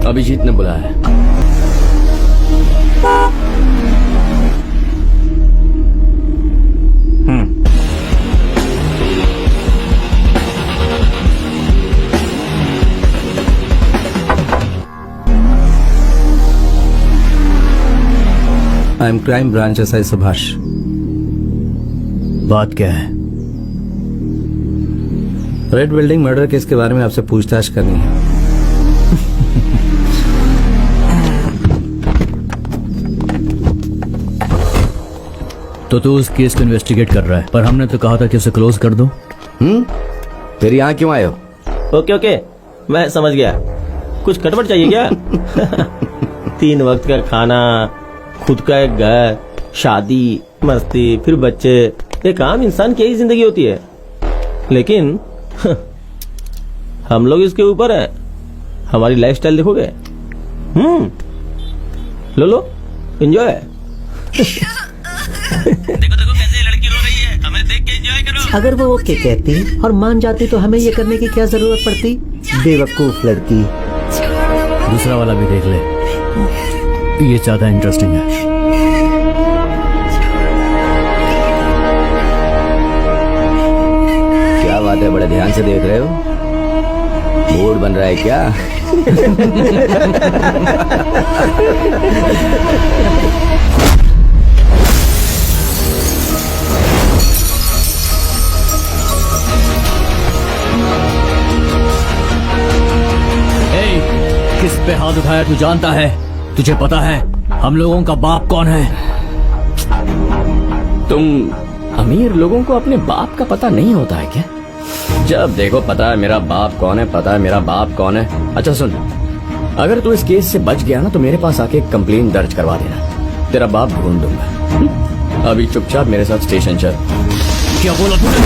अभिजीत ने बुलाया है। I am crime branch SI Subhash. बात क्या है? रेड बिल्डिंग मर्डर केस के बारे में आपसे पूछताछ करनी है। तो तू उस केस को इन्वेस्टिगेट कर रहा है, पर हमने तो कहा था कि उसे क्लोज कर दो। फिर यहाँ क्यों आए हो? ओके, मैं समझ गया। कुछ खटपट चाहिए क्या? 3 वक्त का खाना, खुद का एक घर, शादी, मस्ती, फिर बच्चे। एक आम इंसान की यही जिंदगी होती है, लेकिन हम लोग इसके ऊपर हैं। हमारी लाइफस्टाइल देखोगे? लो एंजॉय। देखो कैसे लड़की रो रही है, हमें देख के एंजॉय करो। अगर वो ओके कहती और मान जाती तो हमें ये करने की क्या जरूरत पड़ती? बेवकूफ लड़की। दूसरा वाला भी देख ले, ये ज्यादा इंटरेस्टिंग है। क्या बात है, बड़े ध्यान से देख रहे हो? मूड बन रहा है क्या? किस पे हाथ उठाया तू जानता है? तुझे पता है हम लोगों का बाप कौन है? तुम अमीर लोगों को अपने बाप का पता नहीं होता है क्या? जब देखो पता है मेरा बाप कौन है, पता है मेरा बाप कौन है। अच्छा सुन, अगर तू इस केस से बच गया ना तो मेरे पास आके एक कंप्लेन दर्ज करवा देना। तेरा बाप ढूंढ दूंगा। अभी चुपचाप मेरे साथ स्टेशन चल। क्या बोला तूने?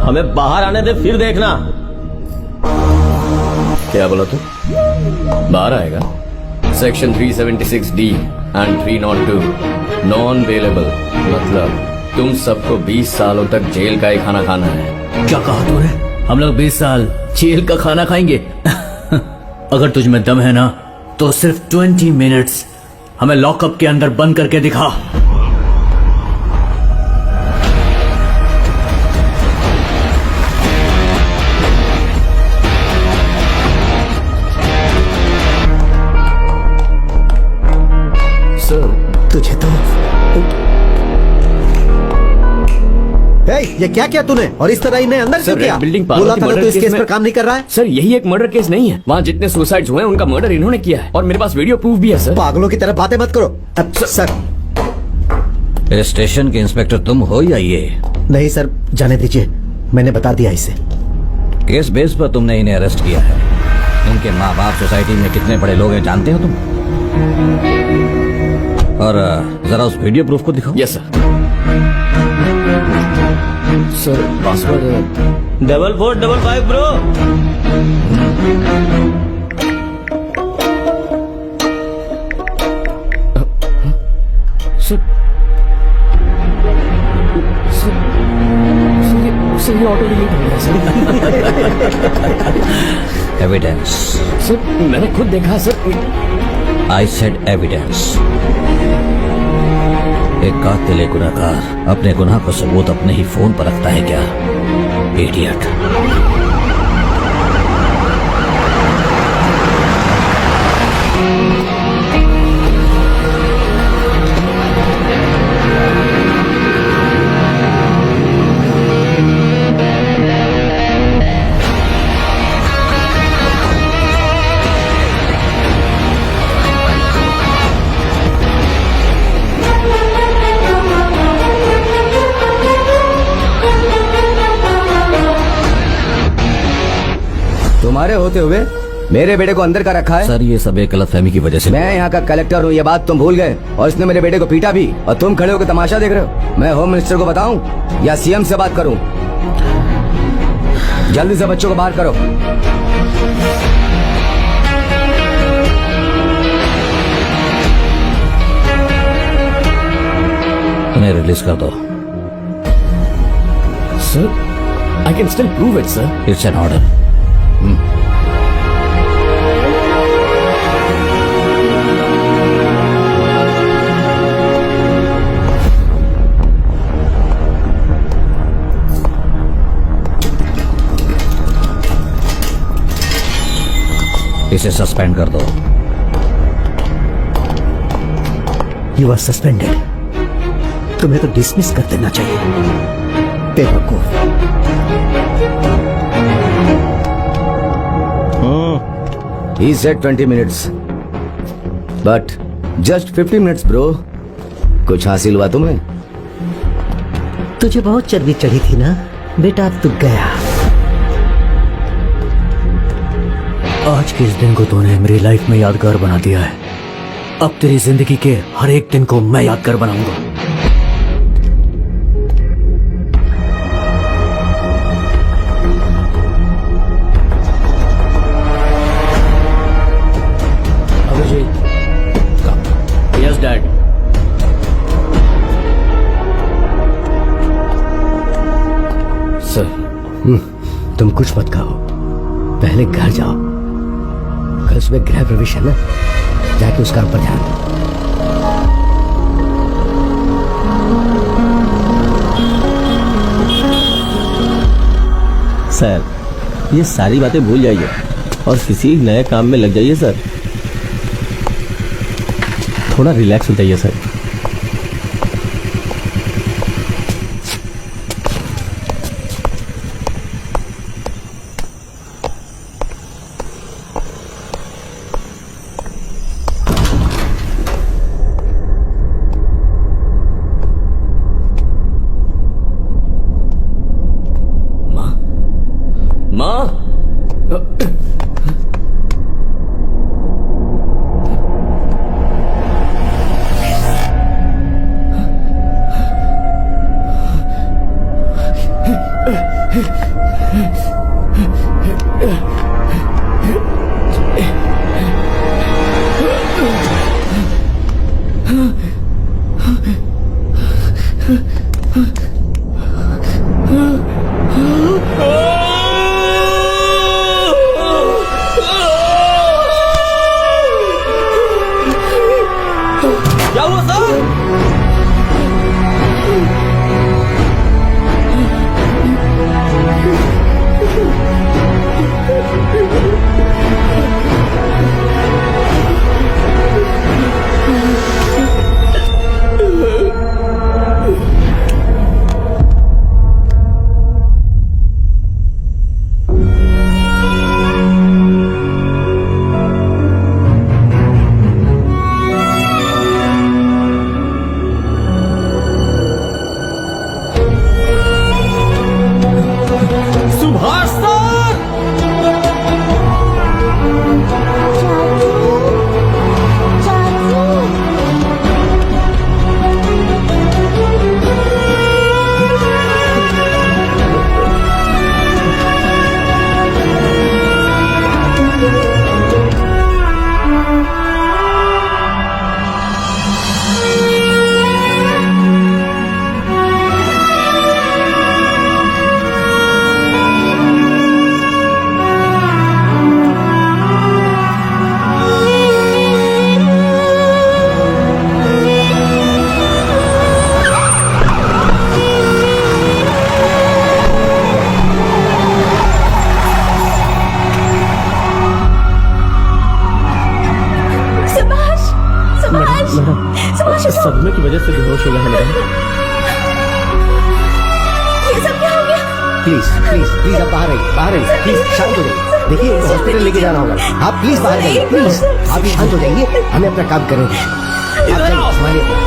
हमें बाहर आने दे, फिर देखना। क्या बोला तू? बाहर आएगा? Section 376D and 302 non available. मतलब तुम सबको 20 सालों तक जेल का ही खाना खाना है। क्या कहा तूने? हम लोग 20 साल जेल का खाना खाएंगे? अगर तुझ में दम है ना तो सिर्फ 20 मिनट्स हमें लॉकअप के अंदर बंद करके दिखा। तुझे तो ये क्या किया तूने? और इस तरह इन्हें अंदर क्यों किया? बिल्डिंग बोला था ना तू इस केस पर काम नहीं कर रहा है। सर यही एक मर्डर केस नहीं है। वहाँ जितने सुसाइड्स हुए हैं उनका मर्डर इन्होंने किया है और मेरे पास वीडियो प्रूफ भी है। सर पागलों की तरह बातें मत करो। सर इस स्टेशन के इंस्पेक्टर तुम हो या ये? नहीं सर, जाने दीजिए, मैंने बता दिया इसे। किस बेस पर तुमने इन्हें अरेस्ट किया है? इनके माँ बाप सोसाइटी में कितने बड़े लोग हैं जानते हो तुम? और जरा उस वीडियो प्रूफ को दिखाओ। Yes sir. Sir password 4455 bro. Sir sir ये ऑटो डिलीट हो गया सर। एविडेंस। सर मैंने खुद देखा सर। I said evidence. एक कातिल गुनहगार अपने गुनाह को सबूत अपने ही फोन पर रखता है क्या? इडियट। तुम्हारे होते हुए मेरे बेटे को अंदर का रखा है। सर ये सब एक गलतफहमी की वजह से। मैं यहाँ का कलेक्टर हूँ, ये बात तुम भूल गए, और इसने मेरे बेटे को पीटा भी, और तुम खड़े होकर तमाशा देख रहे हो। मैं होम मिनिस्टर को बताऊं या सीएम से बात करूं? जल्दी से बच्चों को बाहर करो। उन्हें रिलीज कर दो। Sir I can still prove it sir. It's an order. इसे सस्पेंड कर दो। You are suspended. तुम्हें तो डिसमिस कर देना चाहिए, बेवकूफ। He said 20 minutes, but just 50 minutes, bro. कुछ हासिल हुआ तुम्हें? तुझे बहुत चर्बी चढ़ी थी ना बेटा, अब तू गया। आज के इस दिन को तूने मेरी लाइफ में यादगार बना दिया है। अब तेरी जिंदगी के हर एक दिन को मैं यादगार बनाऊंगा। Yes dad. सर तुम कुछ मत खाओ, पहले घर जाओ। कल सुबह गृह प्रवेश है ना, जाके उसका ऊपर ध्यान दो। सर ये सारी बातें भूल जाइए और किसी नए काम में लग जाइए सर। थोड़ा रिलैक्स हो जाइए सर। माँ क्या हुआ सर? अंदर से बेहोश हो गया है मैडम। ये सब क्या हो गया? प्लीज प्लीज प्लीज आप बाहर आइए, बाहर आइए, प्लीज शांत हो जाइए। देखिए इनको हॉस्पिटल लेके जाना होगा, आप प्लीज बाहर जाइए, प्लीज आप शांत हो जाइए, हमें अपना काम करने दीजिए। आप जाइए, संभालिए अपना।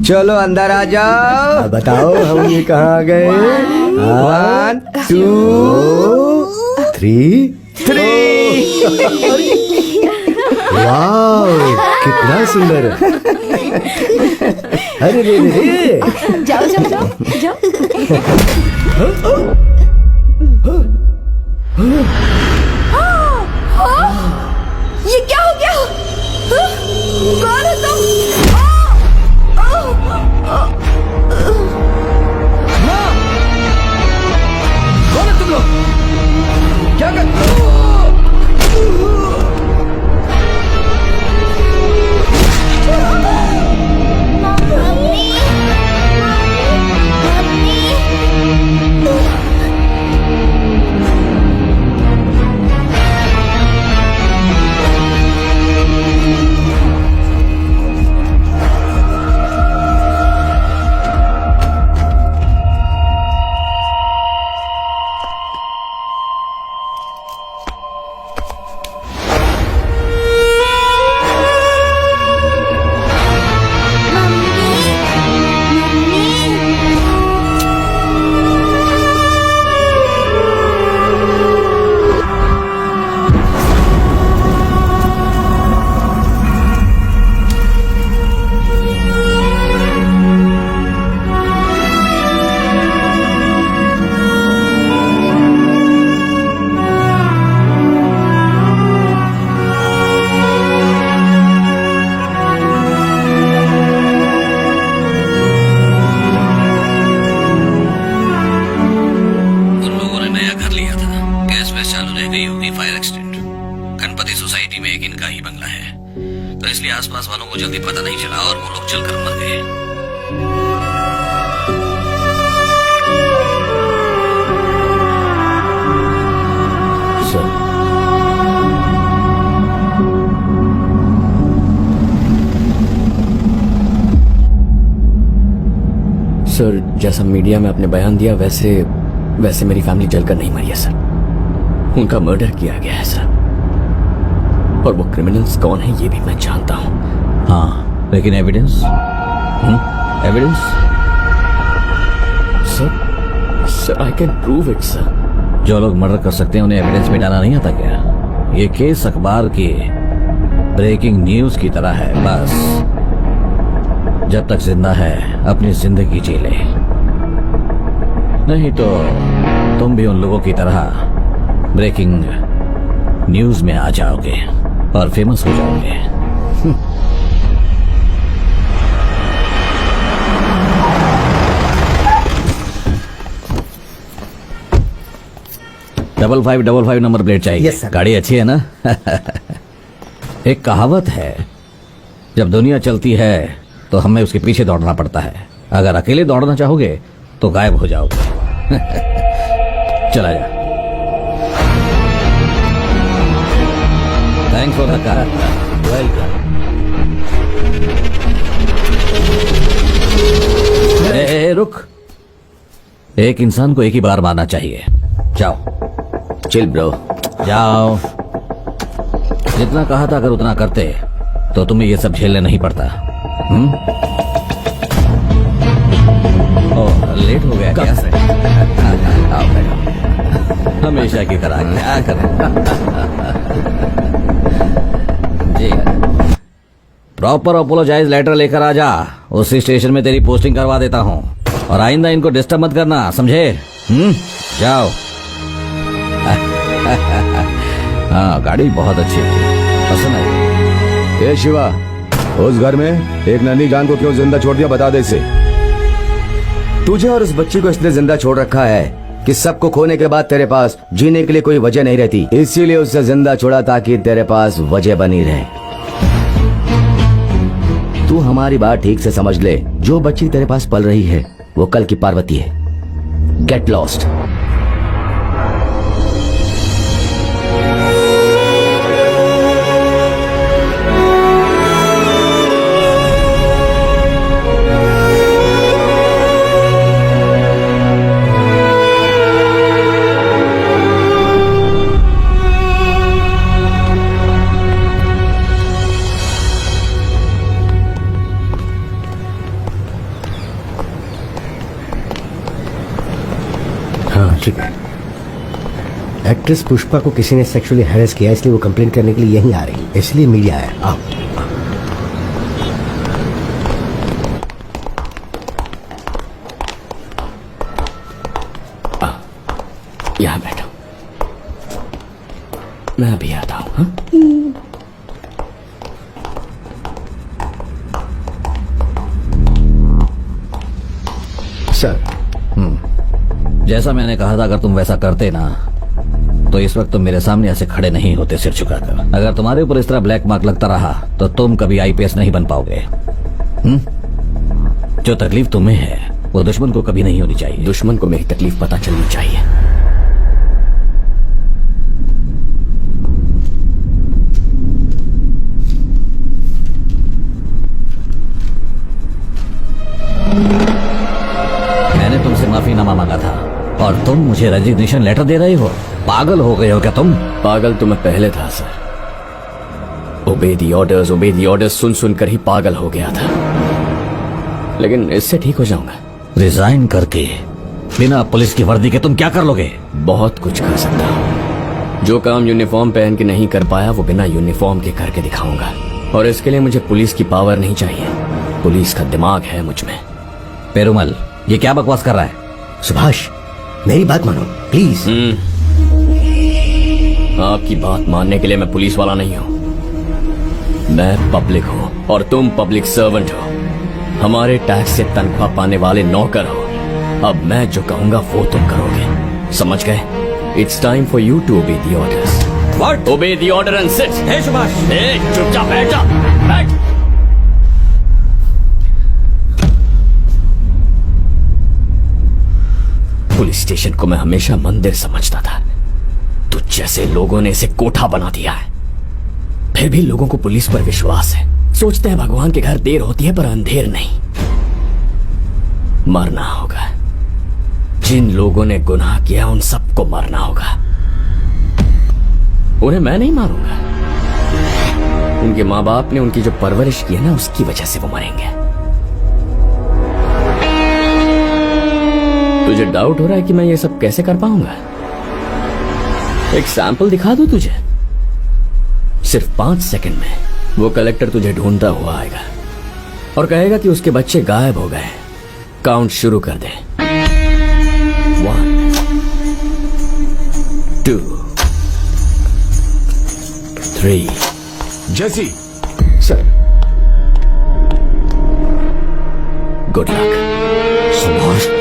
चलो अंदर आ जाओ। अब बताओ हम ये कहाँ गए? 1 2 3 वाह कितना सुंदर। अरे रे रे रे। जाओ जाओ जाओ जाओ। ये क्या हो गया? कौन हो तुम? कौन है तुम लोग? क्या कर आसपास वालों को जल्दी पता नहीं चला और वो लोग चलकर मर गए। सर जैसा मीडिया में आपने बयान दिया वैसे मेरी फैमिली जलकर नहीं मरी है सर, उनका मर्डर किया गया है सर, और वो क्रिमिनल्स कौन है ये भी मैं जानता हूँ। हाँ लेकिन evidence evidence sir I can prove it sir. जो लोग मर्डर कर सकते हैं उन्हें एविडेंस मिटाना नहीं आता क्या? ये केस अखबार की ब्रेकिंग न्यूज की तरह है, बस जब तक जिंदा है अपनी जिंदगी जी ले, नहीं तो तुम भी उन लोगों की तरह ब्रेकिंग न्यूज में आ जाओगे और फेमस हो जाओगे। 5555 नंबर प्लेट चाहिए। Yes, sir. गाड़ी अच्छी है ना? एक कहावत है, जब दुनिया चलती है तो हमें उसके पीछे दौड़ना पड़ता है, अगर अकेले दौड़ना चाहोगे तो गायब हो जाओगे। चला जा। Thanks for the car. Welcome. रुक, एक इंसान को एक ही बार मारना चाहिए। जाओ। Chill bro. जाओ। जितना कहा था अगर उतना करते तो तुम्हें ये सब झेलने नहीं पड़ता। ओह लेट हो गया क्या? आओ बैठो। हमेशा की तरह क्या करें। जी प्रॉपर अपोलोजाइज लेटर लेकर आ जा, उसी स्टेशन में तेरी पोस्टिंग करवा देता हूँ, और आइंदा इनको डिस्टर्ब मत करना, समझे? जाओ। हाँ गाड़ी बहुत अच्छी थी, पसंद आई। ए शिवा, उस घर में एक नन्ही जान को क्यों जिंदा छोड़ दिया, बता दे इसे। तुझे और उस बच्ची को इसलिए जिंदा छोड़ रखा है कि सबको खोने के बाद तेरे पास जीने के लिए कोई वजह नहीं रहती, इसीलिए उसे जिंदा छोड़ा ताकि तेरे पास वजह बनी रहे। तू हमारी बात ठीक से समझ ले, जो बच्ची तेरे पास पल रही है वो कल की पार्वती है। Get lost. हाँ ठीक है। एक्ट्रेस पुष्पा को किसी ने सेक्सुअली हैरेस किया, इसलिए वो कंप्लेन करने के लिए यहीं आ रही है, इसलिए मीडिया आया। आओ। यहाँ बैठो, मैं अभी आता हूँ। हाँ? सर जैसा मैंने कहा था, अगर तुम वैसा करते ना तो इस वक्त तुम मेरे सामने ऐसे खड़े नहीं होते सिर झुकाकर। अगर तुम्हारे ऊपर इस तरह ब्लैक मार्क लगता रहा तो तुम कभी आईपीएस नहीं बन पाओगे। जो तकलीफ तुम्हें है वो दुश्मन को कभी नहीं होनी चाहिए। दुश्मन को मेरी तकलीफ पता चलनी चाहिए। मैंने तुमसे माफीनामा मांगा था और तुम मुझे रेजिग्नेशन लेटर दे रहे हो। पागल हो गए हो क्या तुम? पागल तो मैं पहले था सर। ओबे दी ऑर्डर्स सुन सुनकर ही पागल हो गया था, लेकिन इससे ठीक हो जाऊंगा। रिजाइन करके बिना पुलिस की वर्दी के तुम क्या कर लोगे? बहुत कुछ कर सकता हूँ। जो काम यूनिफॉर्म पहन के नहीं कर पाया वो बिना यूनिफॉर्म के करके दिखाऊंगा। और इसके लिए मुझे पुलिस की पावर नहीं चाहिए, पुलिस का दिमाग है मुझ में। पेरुमल, ये क्या बकवास कर रहा है? सुभाष मेरी बात मानो प्लीज। आपकी बात मानने के लिए मैं पुलिस वाला नहीं हूँ। मैं पब्लिक हूँ और तुम पब्लिक सर्वेंट हो। हमारे टैक्स से तनख्वाह पाने वाले नौकर हो। अब मैं जो कहूंगा वो तुम करोगे, समझ गए? It's time for you to obey the orders. What? Obey the order and sit. Hey Subhash, चुपचाप बैठ जा। बैठ। पुलिस स्टेशन को मैं हमेशा मंदिर समझता था। तुझ जैसे लोगों ने इसे कोठा बना दिया है। फिर भी लोगों को पुलिस पर विश्वास है। सोचते हैं भगवान के घर देर होती है पर अंधेर नहीं। मरना होगा। जिन लोगों ने गुनाह किया उन सबको मरना होगा। उन्हें मैं नहीं मारूंगा। उनके माँ बाप ने उनकी जो परवरिश की है ना, उसकी वजह से वो मरेंगे। तुझे डाउट हो रहा है कि मैं ये सब कैसे कर पाऊंगा? एक सैंपल दिखा दूं तुझे? सिर्फ 5 सेकंड में वो कलेक्टर तुझे ढूंढता हुआ आएगा और कहेगा कि उसके बच्चे गायब हो गए। काउंट शुरू कर दे। 1 2 3। जैसी सर गुड लक। सुभाष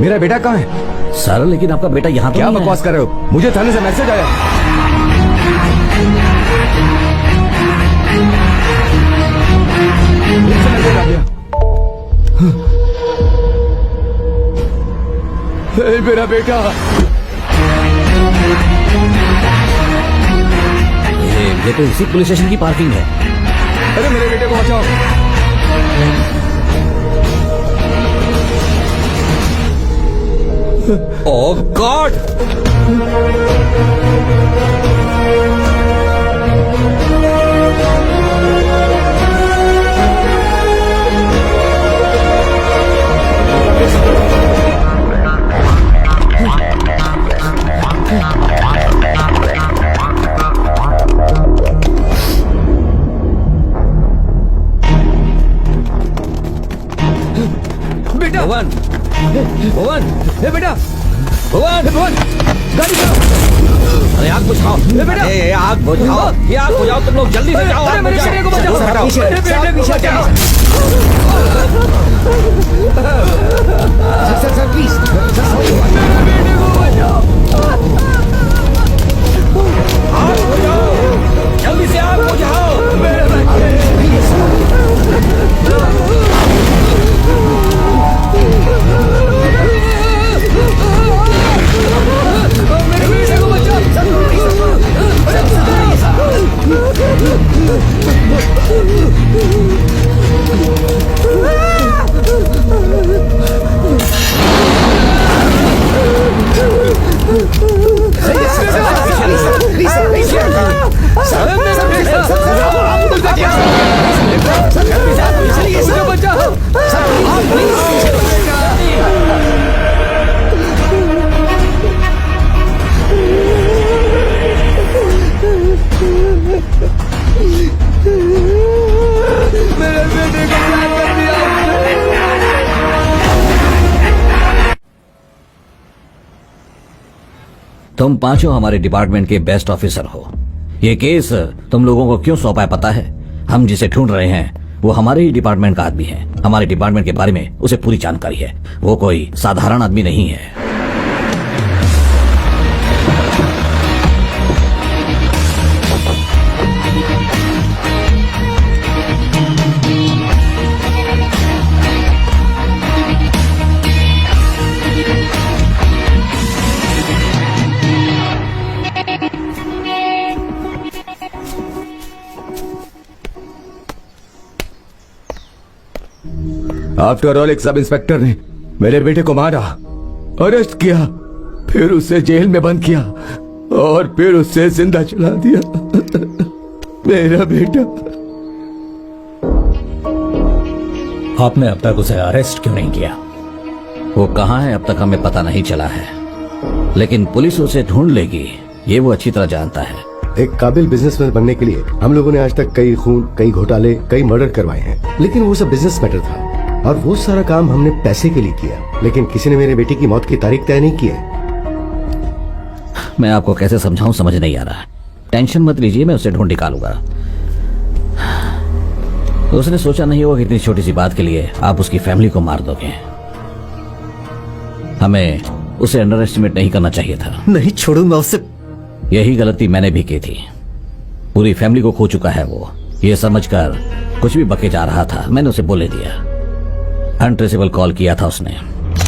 मेरा बेटा कहाँ है? सर लेकिन आपका बेटा यहाँ तो क्या नहीं है। बकवास कर रहे हो? मुझे थाने से मैसेज आया। मुझसे मैसेज आ गया। हे मेरा बेटा। ये तो इसी पुलिस स्टेशन की पार्किंग है। अरे मेरे बेटे को बचाओ। ओह गॉड! बेटा भगवान, भगवान, हे बेटा भगवान, भगवान। गाड़ी चलाओ। अरे आग बुझाओ, अरे आग बुझाओ, ये आग बुझाओ, तुम लोग जल्दी से जाओ, आग बुझाओ। सर, हटाओ। पीछे, सर, प्लीज आग बुझाओ, जल्दी से आग बुझाओ। तुम पांचों हमारे डिपार्टमेंट के बेस्ट ऑफिसर हो। ये केस तुम लोगों को क्यों सौंपा है पता है? हम जिसे ढूंढ रहे हैं वो हमारे ही डिपार्टमेंट का आदमी है। हमारे डिपार्टमेंट के बारे में उसे पूरी जानकारी है। वो कोई साधारण आदमी नहीं है। आफ्टर ऑल एक सब इंस्पेक्टर ने मेरे बेटे को मारा, अरेस्ट किया, फिर उसे जेल में बंद किया और फिर उसे जिंदा जला दिया। मेरा बेटा। आपने अब तक उसे अरेस्ट क्यों नहीं किया? वो कहाँ है अब तक हमें पता नहीं चला है, लेकिन पुलिस उसे ढूंढ लेगी, ये वो अच्छी तरह जानता है। एक काबिल बिजनेसमैन बनने के लिए हम लोगों ने आज तक कई खून, कई घोटाले, कई मर्डर करवाए हैं, लेकिन वो सब बिजनेस मैटर था और वो सारा काम हमने पैसे के लिए किया, लेकिन किसी ने मेरे बेटे की मौत की तारीख तय नहीं की है। मैं आपको कैसे समझाऊं समझ नहीं आ रहा। टेंशन मत लीजिए, मैं उसे ढूंढ निकालूंगा। उसने सोचा नहीं होगा कि इतनी छोटी सी बात के लिए आप उसकी फैमिली को मार दोगे। हमें उसे अंडर एस्टिमेट नहीं करना चाहिए था। नहीं छोड़ूंगा उसे। यही गलती मैंने भी की थी। पूरी फैमिली को खो चुका है वो, ये समझकर कुछ भी बके जा रहा था। मैंने उसे बोले दिया। अनट्रेसेबल कॉल किया था उसने,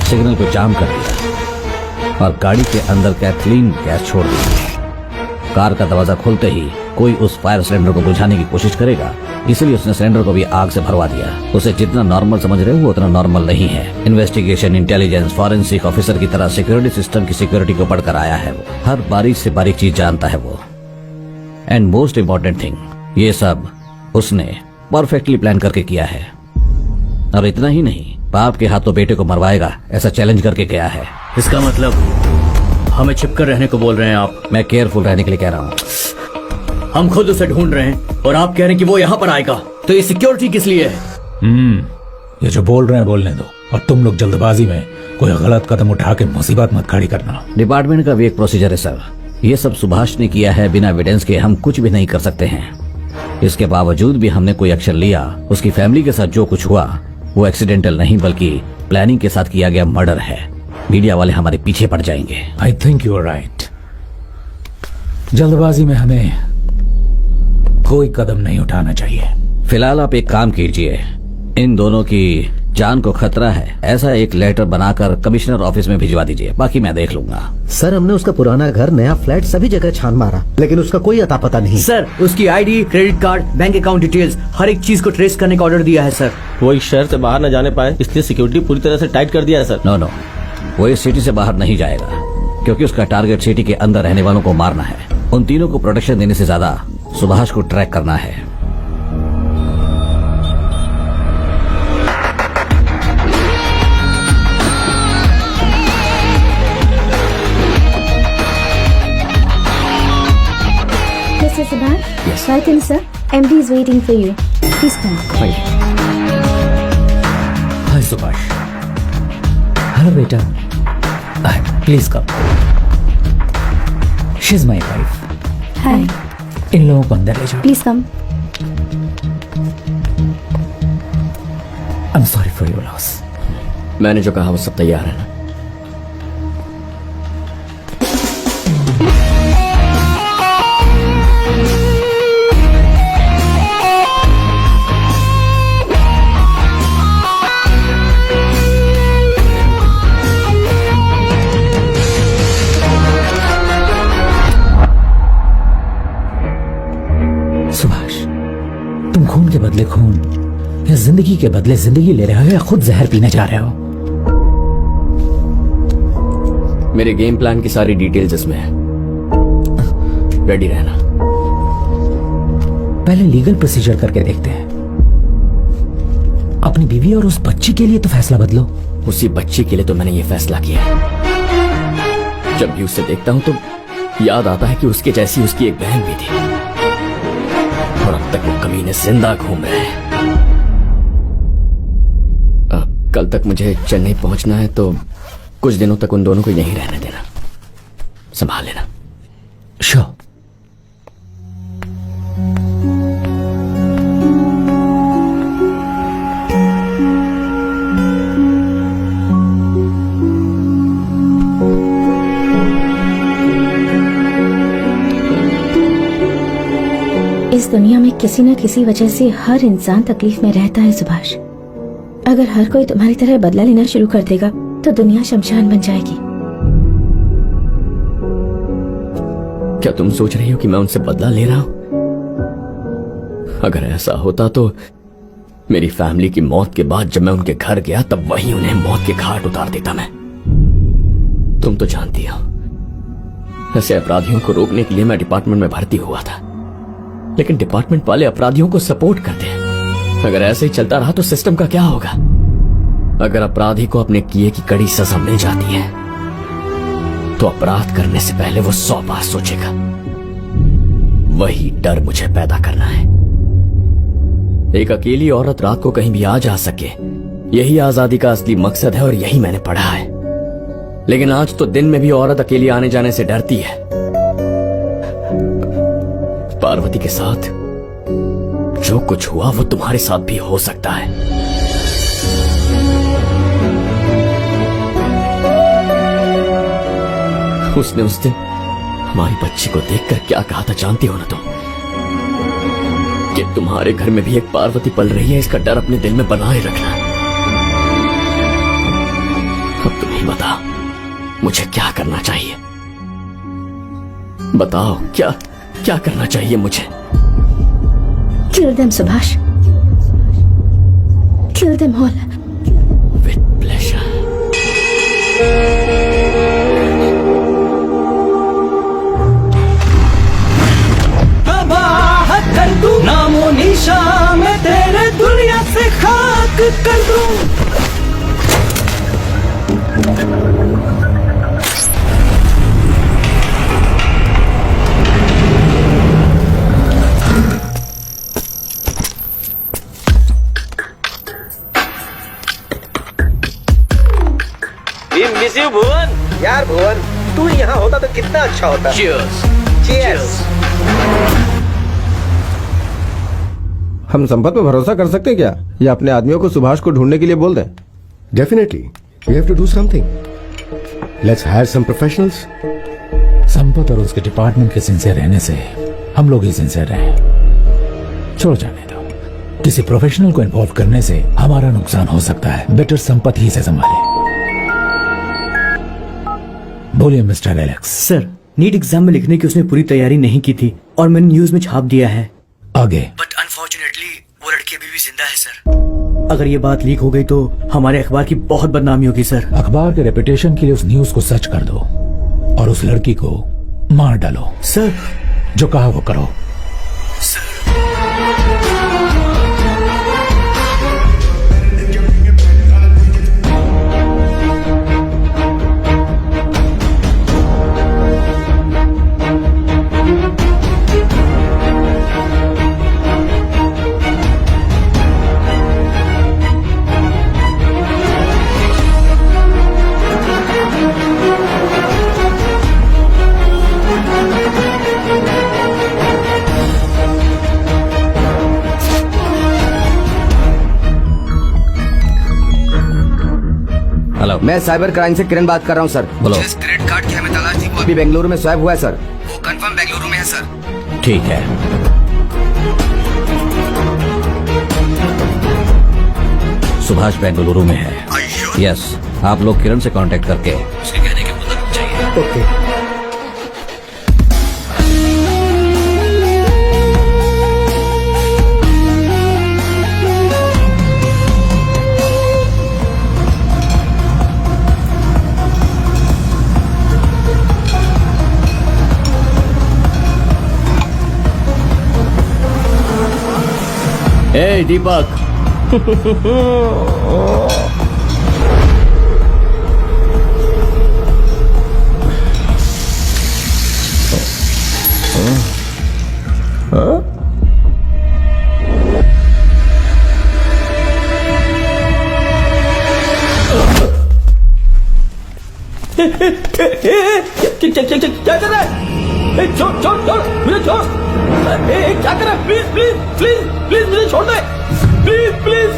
सिग्नल को जाम कर दिया और गाड़ी के अंदर कैथलीन गैस छोड़ दी। कार का दरवाजा खोलते ही कोई उस फायर सिलेंडर को बुझाने की कोशिश करेगा, इसलिए उसने सिलेंडर को भी आग से भरवा दिया। उसे जितना नॉर्मल समझ रहे हो वो उतना नॉर्मल नहीं है। इन्वेस्टिगेशन, इंटेलिजेंस, फॉरेंसिक ऑफिसर की तरह सिक्योरिटी सिस्टम की सिक्योरिटी को पढ़कर आया है वो। हर बारीक से बारीक चीज जानता है वो। एंड मोस्ट इम्पोर्टेंट थिंग, ये सब उसने परफेक्टली प्लान करके किया है। और इतना ही नहीं, बाप के हाथों बेटे को मरवाएगा ऐसा चैलेंज करके गया है। इसका मतलब हमें छिपकर रहने को बोल रहे हैं आप? मैं केयरफुल रहने के लिए कह रहा हूँ। हम खुद उसे ढूंढ रहे हैं और आप कह रहे हैं कि वो यहाँ पर आएगा, तो ये सिक्योरिटी किस लिए है? ये जो बोल रहे हैं बोलने दो, और तुम लोग जल्दबाजी में कोई गलत कदम उठा के मुसीबत मत खड़ी करना। डिपार्टमेंट का भी एक प्रोसीजर है सर। ये सब सुभाष ने किया है, बिना एविडेंस के हम कुछ भी नहीं कर सकते हैं। इसके बावजूद भी हमने कोई एक्शन लिया। उसकी फैमिली के साथ जो कुछ हुआ वो एक्सीडेंटल नहीं बल्कि प्लानिंग के साथ किया गया मर्डर है। मीडिया वाले हमारे पीछे पड़ जाएंगे। I think you are right. जल्दबाजी में हमें कोई कदम नहीं उठाना चाहिए। फिलहाल आप एक काम कीजिए, इन दोनों की जान को खतरा है ऐसा एक लेटर बनाकर कमिश्नर ऑफिस में भिजवा दीजिए, बाकी मैं देख लूंगा। सर, हमने उसका पुराना घर, नया फ्लैट सभी जगह छान मारा, लेकिन उसका कोई अता पता नहीं। सर, उसकी ID, credit card, bank account details, हर एक चीज को ट्रेस करने का ऑर्डर दिया है सर। वो इस शहर से बाहर न जाने पाए, इसलिए सिक्योरिटी पूरी तरह से टाइट कर दिया है सर। नो, वो इस सिटी से बाहर नहीं जाएगा, क्योंकि उसका टारगेट सिटी के अंदर रहने वालों को मारना है। उन तीनों को प्रोटेक्शन देने से ज्यादा सुभाष को ट्रैक करना है। Mr. Subhash? Yes. Welcome, sir. MD is waiting for you. Please come. Hi Subhash. Hello बेटा, please come. She is my wife. Hi, इन लोगों को अंदर ले जाओ। Please come. I am sorry for your loss. मैंने जो कहा वो सब तैयार है ना? सुभाष, तुम खून के बदले खून या जिंदगी के बदले जिंदगी ले रहे हो या खुद जहर पीने जा रहे हो? मेरे गेम प्लान की सारी डिटेल्स इसमें है। रेडी रहना। पहले लीगल प्रोसीजर करके देखते हैं। अपनी बीवी और उस बच्ची के लिए तो फैसला बदलो। उसी बच्ची के लिए तो मैंने ये फैसला किया है। जब भी उसे देखता हूं तो याद आता है कि उसके जैसी उसकी एक बहन भी थी, और अब तक वो कमीने जिंदा घूम रहे हैं। कल तक मुझे चेन्नई पहुंचना है, तो कुछ दिनों तक उन दोनों को यहीं रहने देना, संभाल लेना। श्योर। इस दुनिया में किसी न किसी वजह से हर इंसान तकलीफ में रहता है सुभाष। अगर हर कोई तुम्हारी तरह बदला लेना शुरू कर देगा तो दुनिया शमशान बन जाएगी। क्या तुम सोच रही हो कि मैं उनसे बदला ले रहा हूं? अगर ऐसा होता तो मेरी फैमिली की मौत के बाद जब मैं उनके घर गया तब वहीं उन्हें मौत के घाट उतार देता मैं। तुम तो जानती हो, ऐसे अपराधियों को रोकने के लिए मैं डिपार्टमेंट में भर्ती हुआ था, लेकिन डिपार्टमेंट वाले अपराधियों को सपोर्ट करते हैं। अगर ऐसे ही चलता रहा तो सिस्टम का क्या होगा? अगर अपराधी को अपने किए की कड़ी सजा मिल जाती है तो अपराध करने से पहले वो 100 बार सोचेगा। वही डर मुझे पैदा करना है। एक अकेली औरत रात को कहीं भी आ जा सके, यही आजादी का असली मकसद है, और यही मैंने पढ़ा है। लेकिन आज तो दिन में भी औरत अकेली आने जाने से डरती है। पार्वती के साथ जो कुछ हुआ वो तुम्हारे साथ भी हो सकता है। उसने उस दिन हमारी बच्ची को देखकर क्या कहा था जानती हो ना तुम? कि तुम्हारे घर में भी एक पार्वती पल रही है, इसका डर अपने दिल में बनाए रखना। अब तुम ही बताओ मुझे क्या करना चाहिए? बताओ क्या करना चाहिए मुझे? Kill them, Subhash. Kill them all. With pleasure. तबाह कर दूं, नामो निशा मैं तेरे दुनिया से खाक कर दूं। मिस यू भुवन। यार भुवन, तू यहाँ होता तो कितना अच्छा होता। Cheers. हम संपत पे भरोसा कर सकते हैं क्या, या अपने आदमियों को सुभाष को ढूंढने के लिए बोल दें? Definitely, we have to do something. Let's hire some professionals. Sampat और उसके डिपार्टमेंट के सिंसियर रहने से हम लोग ही सिंसियर रहे। छोड़ जाने दो। किसी प्रोफेशनल को इन्वॉल्व करने से हमारा नुकसान हो सकता है। बेटर संपत ही से संभाले। बोलिए mister Alex. Sir, NEET exam में लिखने की उसने पूरी तैयारी नहीं की थी और मैंने न्यूज में छाप दिया है। आगे? बट अनफॉर्चुनेटली वो लड़की अभी भी जिंदा है सर। अगर ये बात लीक हो गई तो हमारे अखबार की बहुत बदनामी होगी सर। अखबार के रेपुटेशन के लिए उस न्यूज को सच कर दो और उस लड़की को मार डालो। सर, जो कहा वो करो। हेलो। मैं साइबर क्राइम से किरण बात कर रहा हूँ सर। बोलो। जिस क्रेडिट कार्ड की हमें तलाश थी वो अभी बेंगलुरु में स्वैप हुआ है सर। वो कंफर्म बेंगलुरु में है सर। ठीक है। सुभाष बेंगलुरु में है। यस, आप लोग किरण से कांटेक्ट करके उसके कहने के मुताबिक चाहिए। ओके। ए दीपक, क्या कर रहा है? छोड़ छोड़ छोड़, मुझे छोड़। क्या कर रहा है? प्लीज प्लीज प्लीज प्लीज मुझे छोड़ दे, प्लीज प्लीज।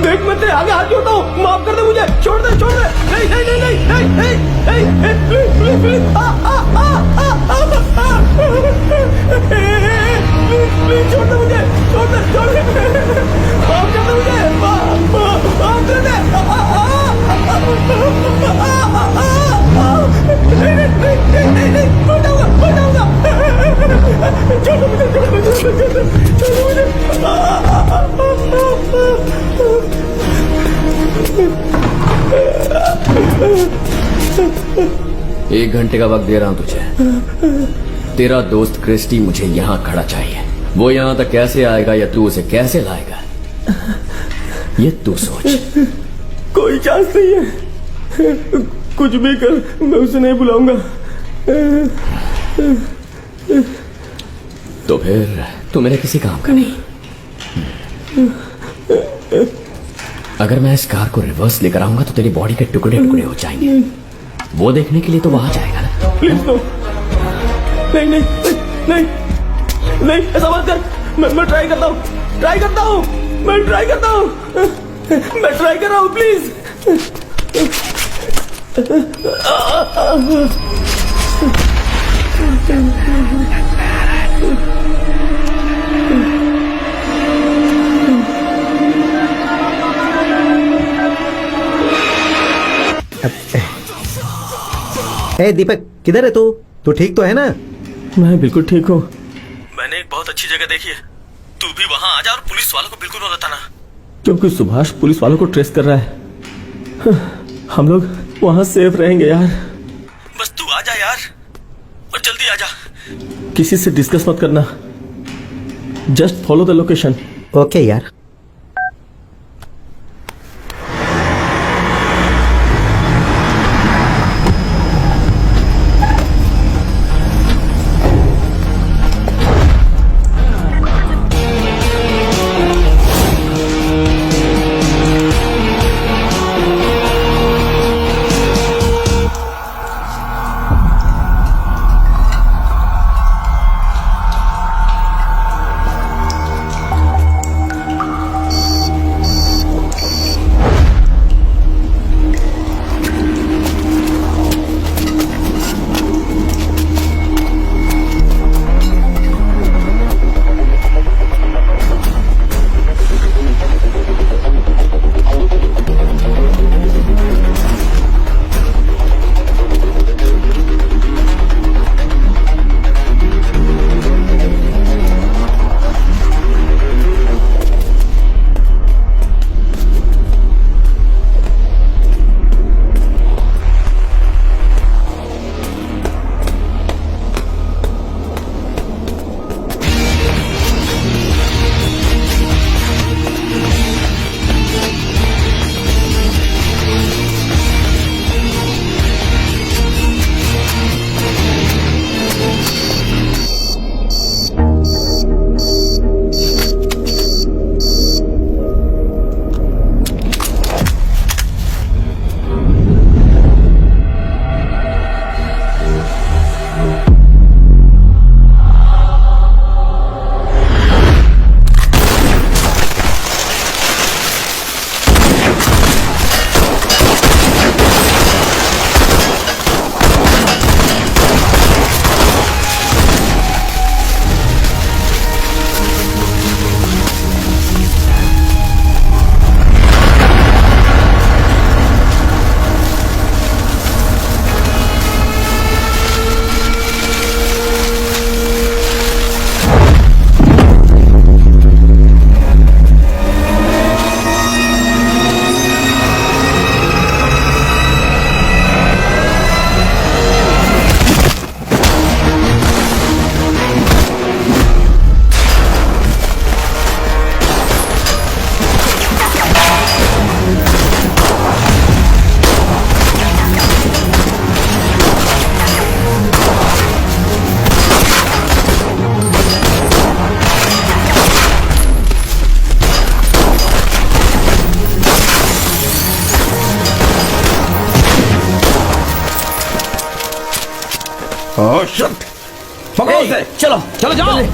देख मैं तेरे आगे हाथ जोड़ता हूँ, माफ कर दे मुझे, छोड़ दे छोड़ दे। नहीं नहीं नहीं नहीं नहीं नहीं नहीं, please please please, please please छोड़ दे मुझे, छोड़ दे छोड़ दे, माफ कर दे मुझे, माफ कर दे। नहीं नहीं नहीं नहीं नहीं, बताऊंगा बताऊंगा, छोड़ दे मुझे, छोड़ दे छोड़ दे छोड़ दे मुझे। 1 घंटे का वक्त दे रहा हूं तुझे। तेरा दोस्त क्रिस्टी मुझे यहाँ खड़ा चाहिए। वो यहाँ तक कैसे आएगा या तू उसे कैसे लाएगा, ये तू सोच। कोई चांस नहीं है, कुछ भी कर मैं उसे नहीं बुलाऊंगा। तो फिर तू मेरे किसी काम का नहीं। अगर मैं इस कार को रिवर्स लेकर आऊंगा तो तेरी बॉडी के टुकड़े टुकड़े हो जाएंगे। वो देखने के लिए तो वो आ जाएगा ना। प्लीज नो, नहीं नहीं नहीं नहीं, ऐसा मत कर। मैं ट्राई करता हूँ, ट्राई करता हूँ, मैं ट्राई करता हूँ, मैं ट्राई कर रहा हूँ, प्लीज। ए दीपक, किधर है तू ठीक तो है ना? मैं बिल्कुल ठीक हूँ। मैंने एक बहुत अच्छी जगह देखी है, तू भी वहां आ जा और पुलिस वालों को बिल्कुल न बताना, क्योंकि सुभाष पुलिस वालों को ट्रेस कर रहा है। हम लोग वहां सेफ रहेंगे यार। बस तू आ जा यार, और जल्दी आ जा। किसी से डिस्कस मत करना, just follow the location. Okay यार। ओह शिट, पकड़ो उसे। चलो चलो जाओ।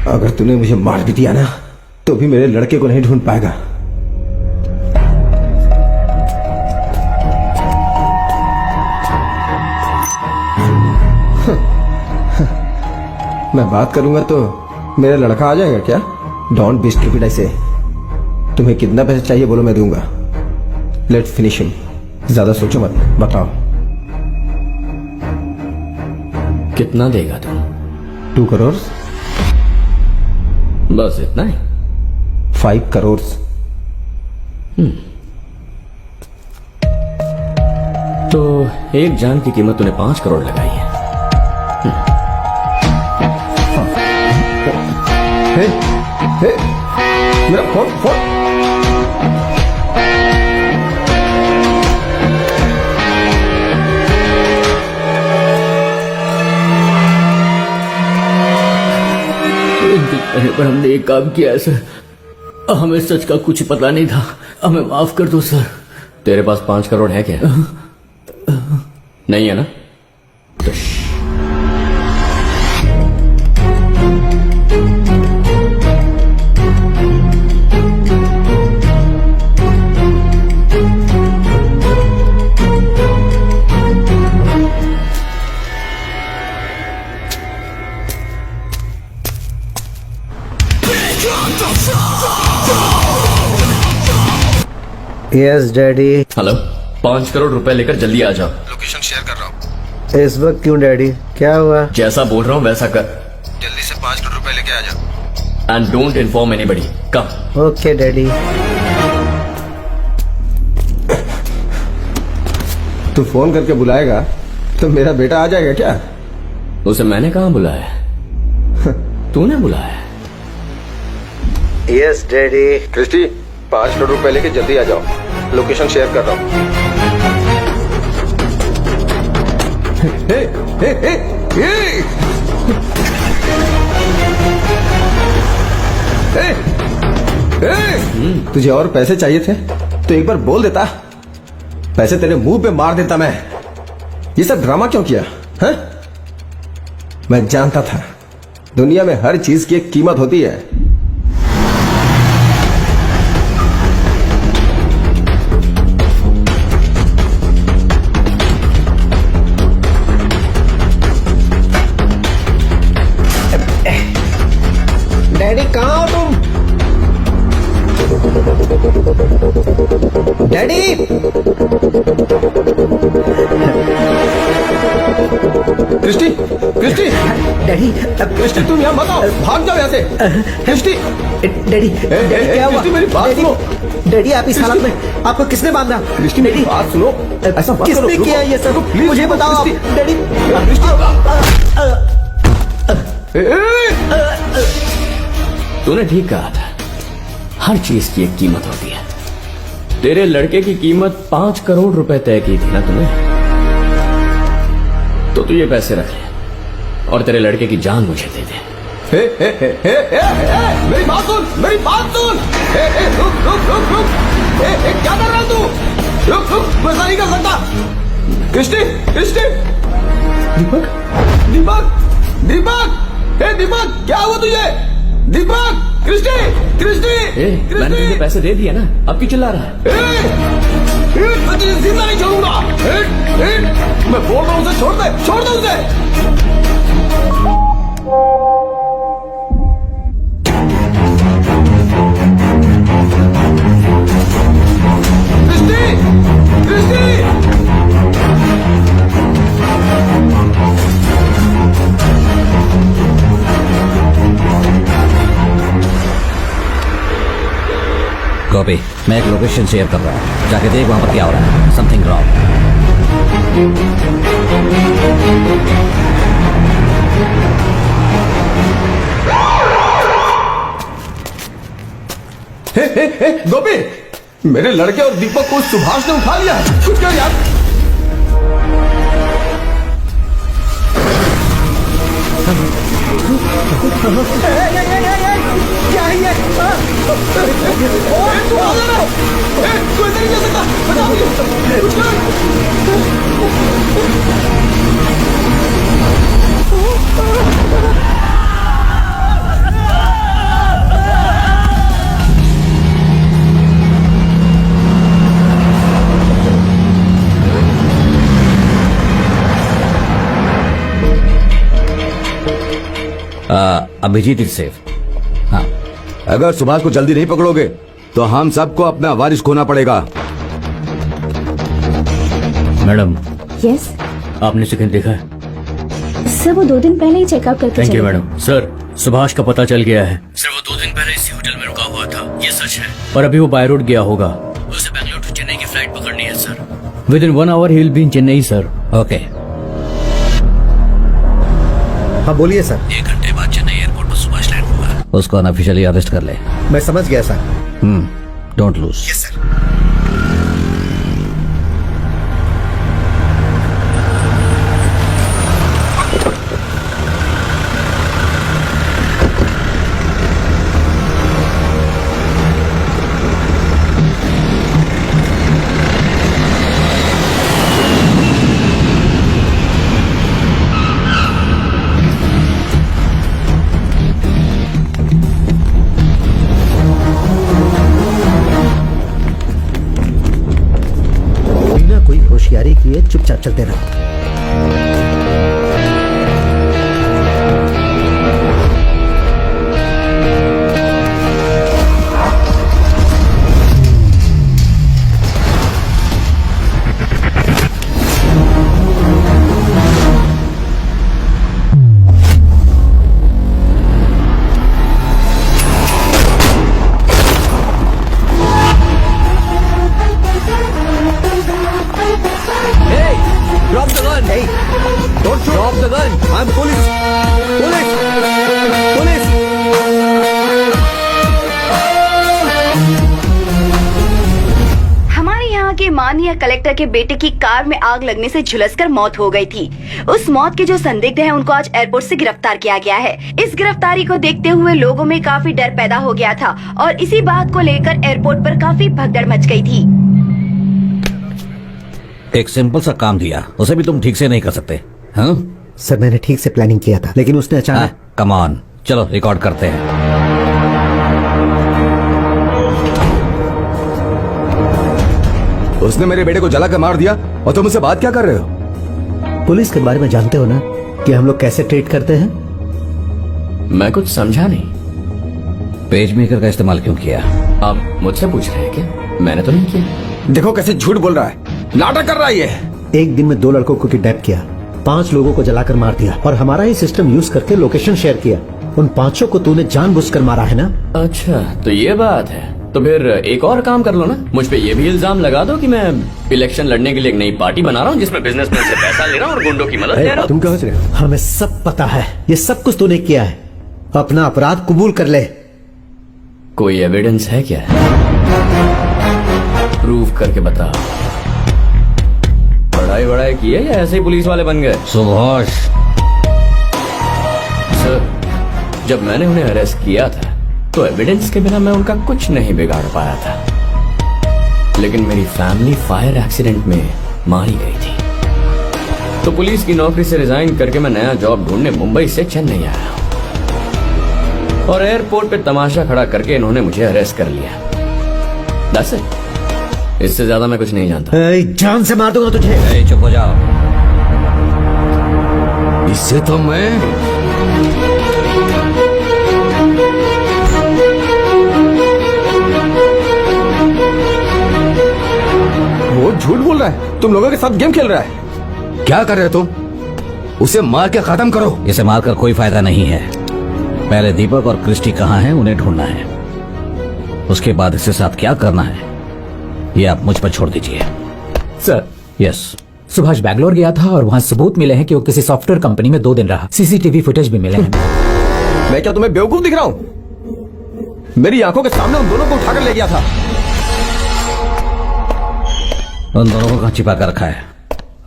अगर तूने मुझे मार भी दिया ना तो भी मेरे लड़के को नहीं ढूंढ पाएगा। मैं बात करूंगा तो मेरा लड़का आ जाएगा क्या? डोंट बी स्टूपिड ऐसे। तुम्हें कितना पैसा चाहिए बोलो, मैं दूंगा। Let's finish him. ज्यादा सोचो मत, बताओ। कितना देगा तुम? 2 करोड़? बस इतना ही? 5 करोड़। तो एक जान की कीमत तूने 5 करोड़ लगाई है। हे, हे, मेरा फोन। पर हमने एक काम किया है सर, हमें सच का कुछ पता नहीं था, हमें माफ कर दो सर। तेरे पास 5 करोड़ है क्या? नहीं है ना? तो यस डैडी। हेलो, 5 करोड़ रुपए लेकर जल्दी आ जाओ। लोकेशन शेयर कर रहा हूँ। इस वक्त क्यों डैडी, क्या हुआ? जैसा बोल रहा हूँ वैसा कर। जल्दी से 5 करोड़ रुपए लेके आ जाओ। And don't inform anybody. Come. Okay daddy. तू फोन करके बुलाएगा तो मेरा बेटा आ जाएगा क्या? उसे मैंने कहाँ बुलाया? तूने बुलाया? Yes daddy. क्रिस्टी, 5 करोड़ रुपए लेके जल्दी आ जाओ। लोकेशन शेयर कर रहा हूँ। हे, हे, हे, हे। हे, हे। तुझे और पैसे चाहिए थे तो एक बार बोल देता, पैसे तेरे मुंह पे मार देता मैं। ये सब ड्रामा क्यों किया है? मैं जानता था दुनिया में हर चीज की एक कीमत होती है। डैडी कहाँ हो तुम? Daddy! Christy, Christy, daddy! Christy तुम यहाँ मत आओ, भाग जाओ यहाँ से। क्रिस्टी, डैडी, डैडी क्या हुआ? क्रिस्टी मेरी बात डैडी, सुनो। डैडी आप इस हालत में, आपको किसने बांधा? क्रिस्टी मेरी बात सुनो, ऐसा मत करो। किसने किया ये सब? प्लीज मुझे बताओ आप। डैडी! तूने ठीक कहा था, हर चीज की एक कीमत होती है। तेरे लड़के की कीमत 5 करोड़ रुपए तय की थी ना तूने, तो तू ये पैसे रख ले और तेरे लड़के की जान मुझे दे दे। मेरी बात सुन, मेरी बात सुन। रुक रुक रुक रुक। क्या कर रहा है तू? रुक रुक, मैं नहीं कर सकता। Christie, Christie. दीपक, दीपक, दीपक, दीपक, क्या हुआ तुझे? दीपक, क्रिस्टी, क्रिस्टी, मैंने तुझे पैसे दे दिए ना, अब क्यों चिल्ला रहा है? मैं तुझे जिंदा नहीं छोड़ूंगा। मैं बोल रहा हूँ उसे छोड़ दे, छोड़ दे उसे। क्रिस्टी, क्रिस्टी, मैं एक लोकेशन शेयर कर रहा हूँ, जाके देख वहां पर क्या हो रहा है। Something wrong. गोपी, मेरे लड़के और दीपक को सुभाष ने उठा लिया। कुछ कर यार। क्या है ये? कोई नहीं जा सकता। बचाओ मुझे। कुछ कर। Abhijit is safe. हाँ, अगर सुभाष को जल्दी नहीं पकड़ोगे तो हम सबको अपना वारिस खोना पड़ेगा। मैडम, यस आपने चिकन देखा है? सर, वो 2 दिन पहले ही चेकआउट करके थैंक यू चले गए। मैडम। सर, सुभाष का पता चल गया है। सर, वो 2 दिन पहले इसी होटल में रुका हुआ था, ये सच है। और अभी वो बाय रोड गया होगा। उसे बेंगलोर टू चेन्नई की फ्लाइट पकड़नी है sir. Within 1 hour he will be in Chennai sir. Okay. हाँ बोलिए सर। 1 घंटे बाद चेन्नई एयरपोर्ट पर सुभाष लैंड हुआ। उसको अनऑफिशियली अरेस्ट कर ले। मैं समझ गया sir. Don't lose. Yes sir. कोई होशियारी किए चुपचाप चलते रहो। Drop the gun. Hey, don't shoot. Drop the gun. I'm police. Police. Police. हमारे यहाँ के माननीय कलेक्टर के बेटे की कार में आग लगने से झुलसकर मौत हो गई थी। उस मौत के जो संदिग्ध हैं, उनको आज एयरपोर्ट से गिरफ्तार किया गया है। इस गिरफ्तारी को देखते हुए लोगों में काफी डर पैदा हो गया था और इसी बात को लेकर एयरपोर्ट पर काफी भगदड़ मच गई थी। एक सिंपल सा काम दिया, उसे भी तुम ठीक से नहीं कर सकते? हाँ सर, मैंने ठीक से प्लानिंग किया था, लेकिन उसने अचानक। कम ऑन, चलो रिकॉर्ड करते हैं। उसने मेरे बेटे को जला कर मार दिया और तुम मुझसे बात क्या कर रहे हो? पुलिस के बारे में जानते हो ना कि हम लोग कैसे ट्रीट करते हैं। मैं कुछ समझा नहीं। पेज मेकर का इस्तेमाल क्यों किया? आप मुझसे पूछ रहे हैं क्या? मैंने तो नहीं किया। देखो कैसे झूठ बोल रहा है, नाटक कर रहा है ये। एक दिन में 2 लड़कों को किडनैप किया, 5 लोगों को जलाकर मार दिया और हमारा ही सिस्टम यूज करके लोकेशन शेयर किया। उन 5 को तूने जानबूझकर मारा है ना? अच्छा, तो ये बात है। तो फिर एक और काम कर लो ना, मुझ पे ये भी इल्जाम लगा दो कि मैं इलेक्शन लड़ने के लिए एक नई पार्टी बना रहा हूँ जिसमें बिजनेसमैन से पैसा ले रहा हूँ और गुंडों की मदद ले रहा हूँ। तुम क्या सोच रहे हो? हमें सब पता है, ये सब कुछ तूने किया है। अपना अपराध कबूल कर ले। कोई एविडेंस है क्या? प्रूफ करके बताओ। पढ़ाई वढ़ाई की है या ऐसे ही पुलिस वाले बन गए? सुभाष, सर, जब मैंने उन्हें अरेस्ट किया था तो एविडेंस के बिना मैं उनका कुछ नहीं बिगाड़ पाया था, लेकिन मेरी फैमिली फायर एक्सीडेंट में मारी गई थी। तो पुलिस की नौकरी से रिजाइन करके मैं नया जॉब ढूंढने मुंबई से चेन्नई आया हूं और एयरपोर्ट पे तमाशा खड़ा करके इन्होंने मुझे अरेस्ट कर लिया। That's it। इससे ज्यादा मैं कुछ नहीं जानता। जान से मार दूंगा तुझे। चुप हो जाओ। इससे तो मैं वो झूठ बोल रहा है, तुम लोगों के साथ गेम खेल रहा है। क्या कर रहे हो तुम? उसे मार के खत्म करो। इसे मारकर कोई फायदा नहीं है। पहले दीपक और क्रिस्टी कहाँ हैं, उन्हें ढूंढना है। उसके बाद इसके साथ क्या करना है ये आप मुझ पर छोड़ दीजिए। Sir, yes. सुभाष बैंगलोर गया था और वहाँ सबूत मिले हैं कि वो किसी सॉफ्टवेयर कंपनी में 2 दिन रहा। सीसीटीवी फुटेज भी मिले हैं। मैं क्या तुम्हें बेवकूफ दिख रहा हूँ? मेरी आंखों के सामने उन दोनों को उठाकर ले गया था। उन दोनों को कहाँ छिपा कर रखा है?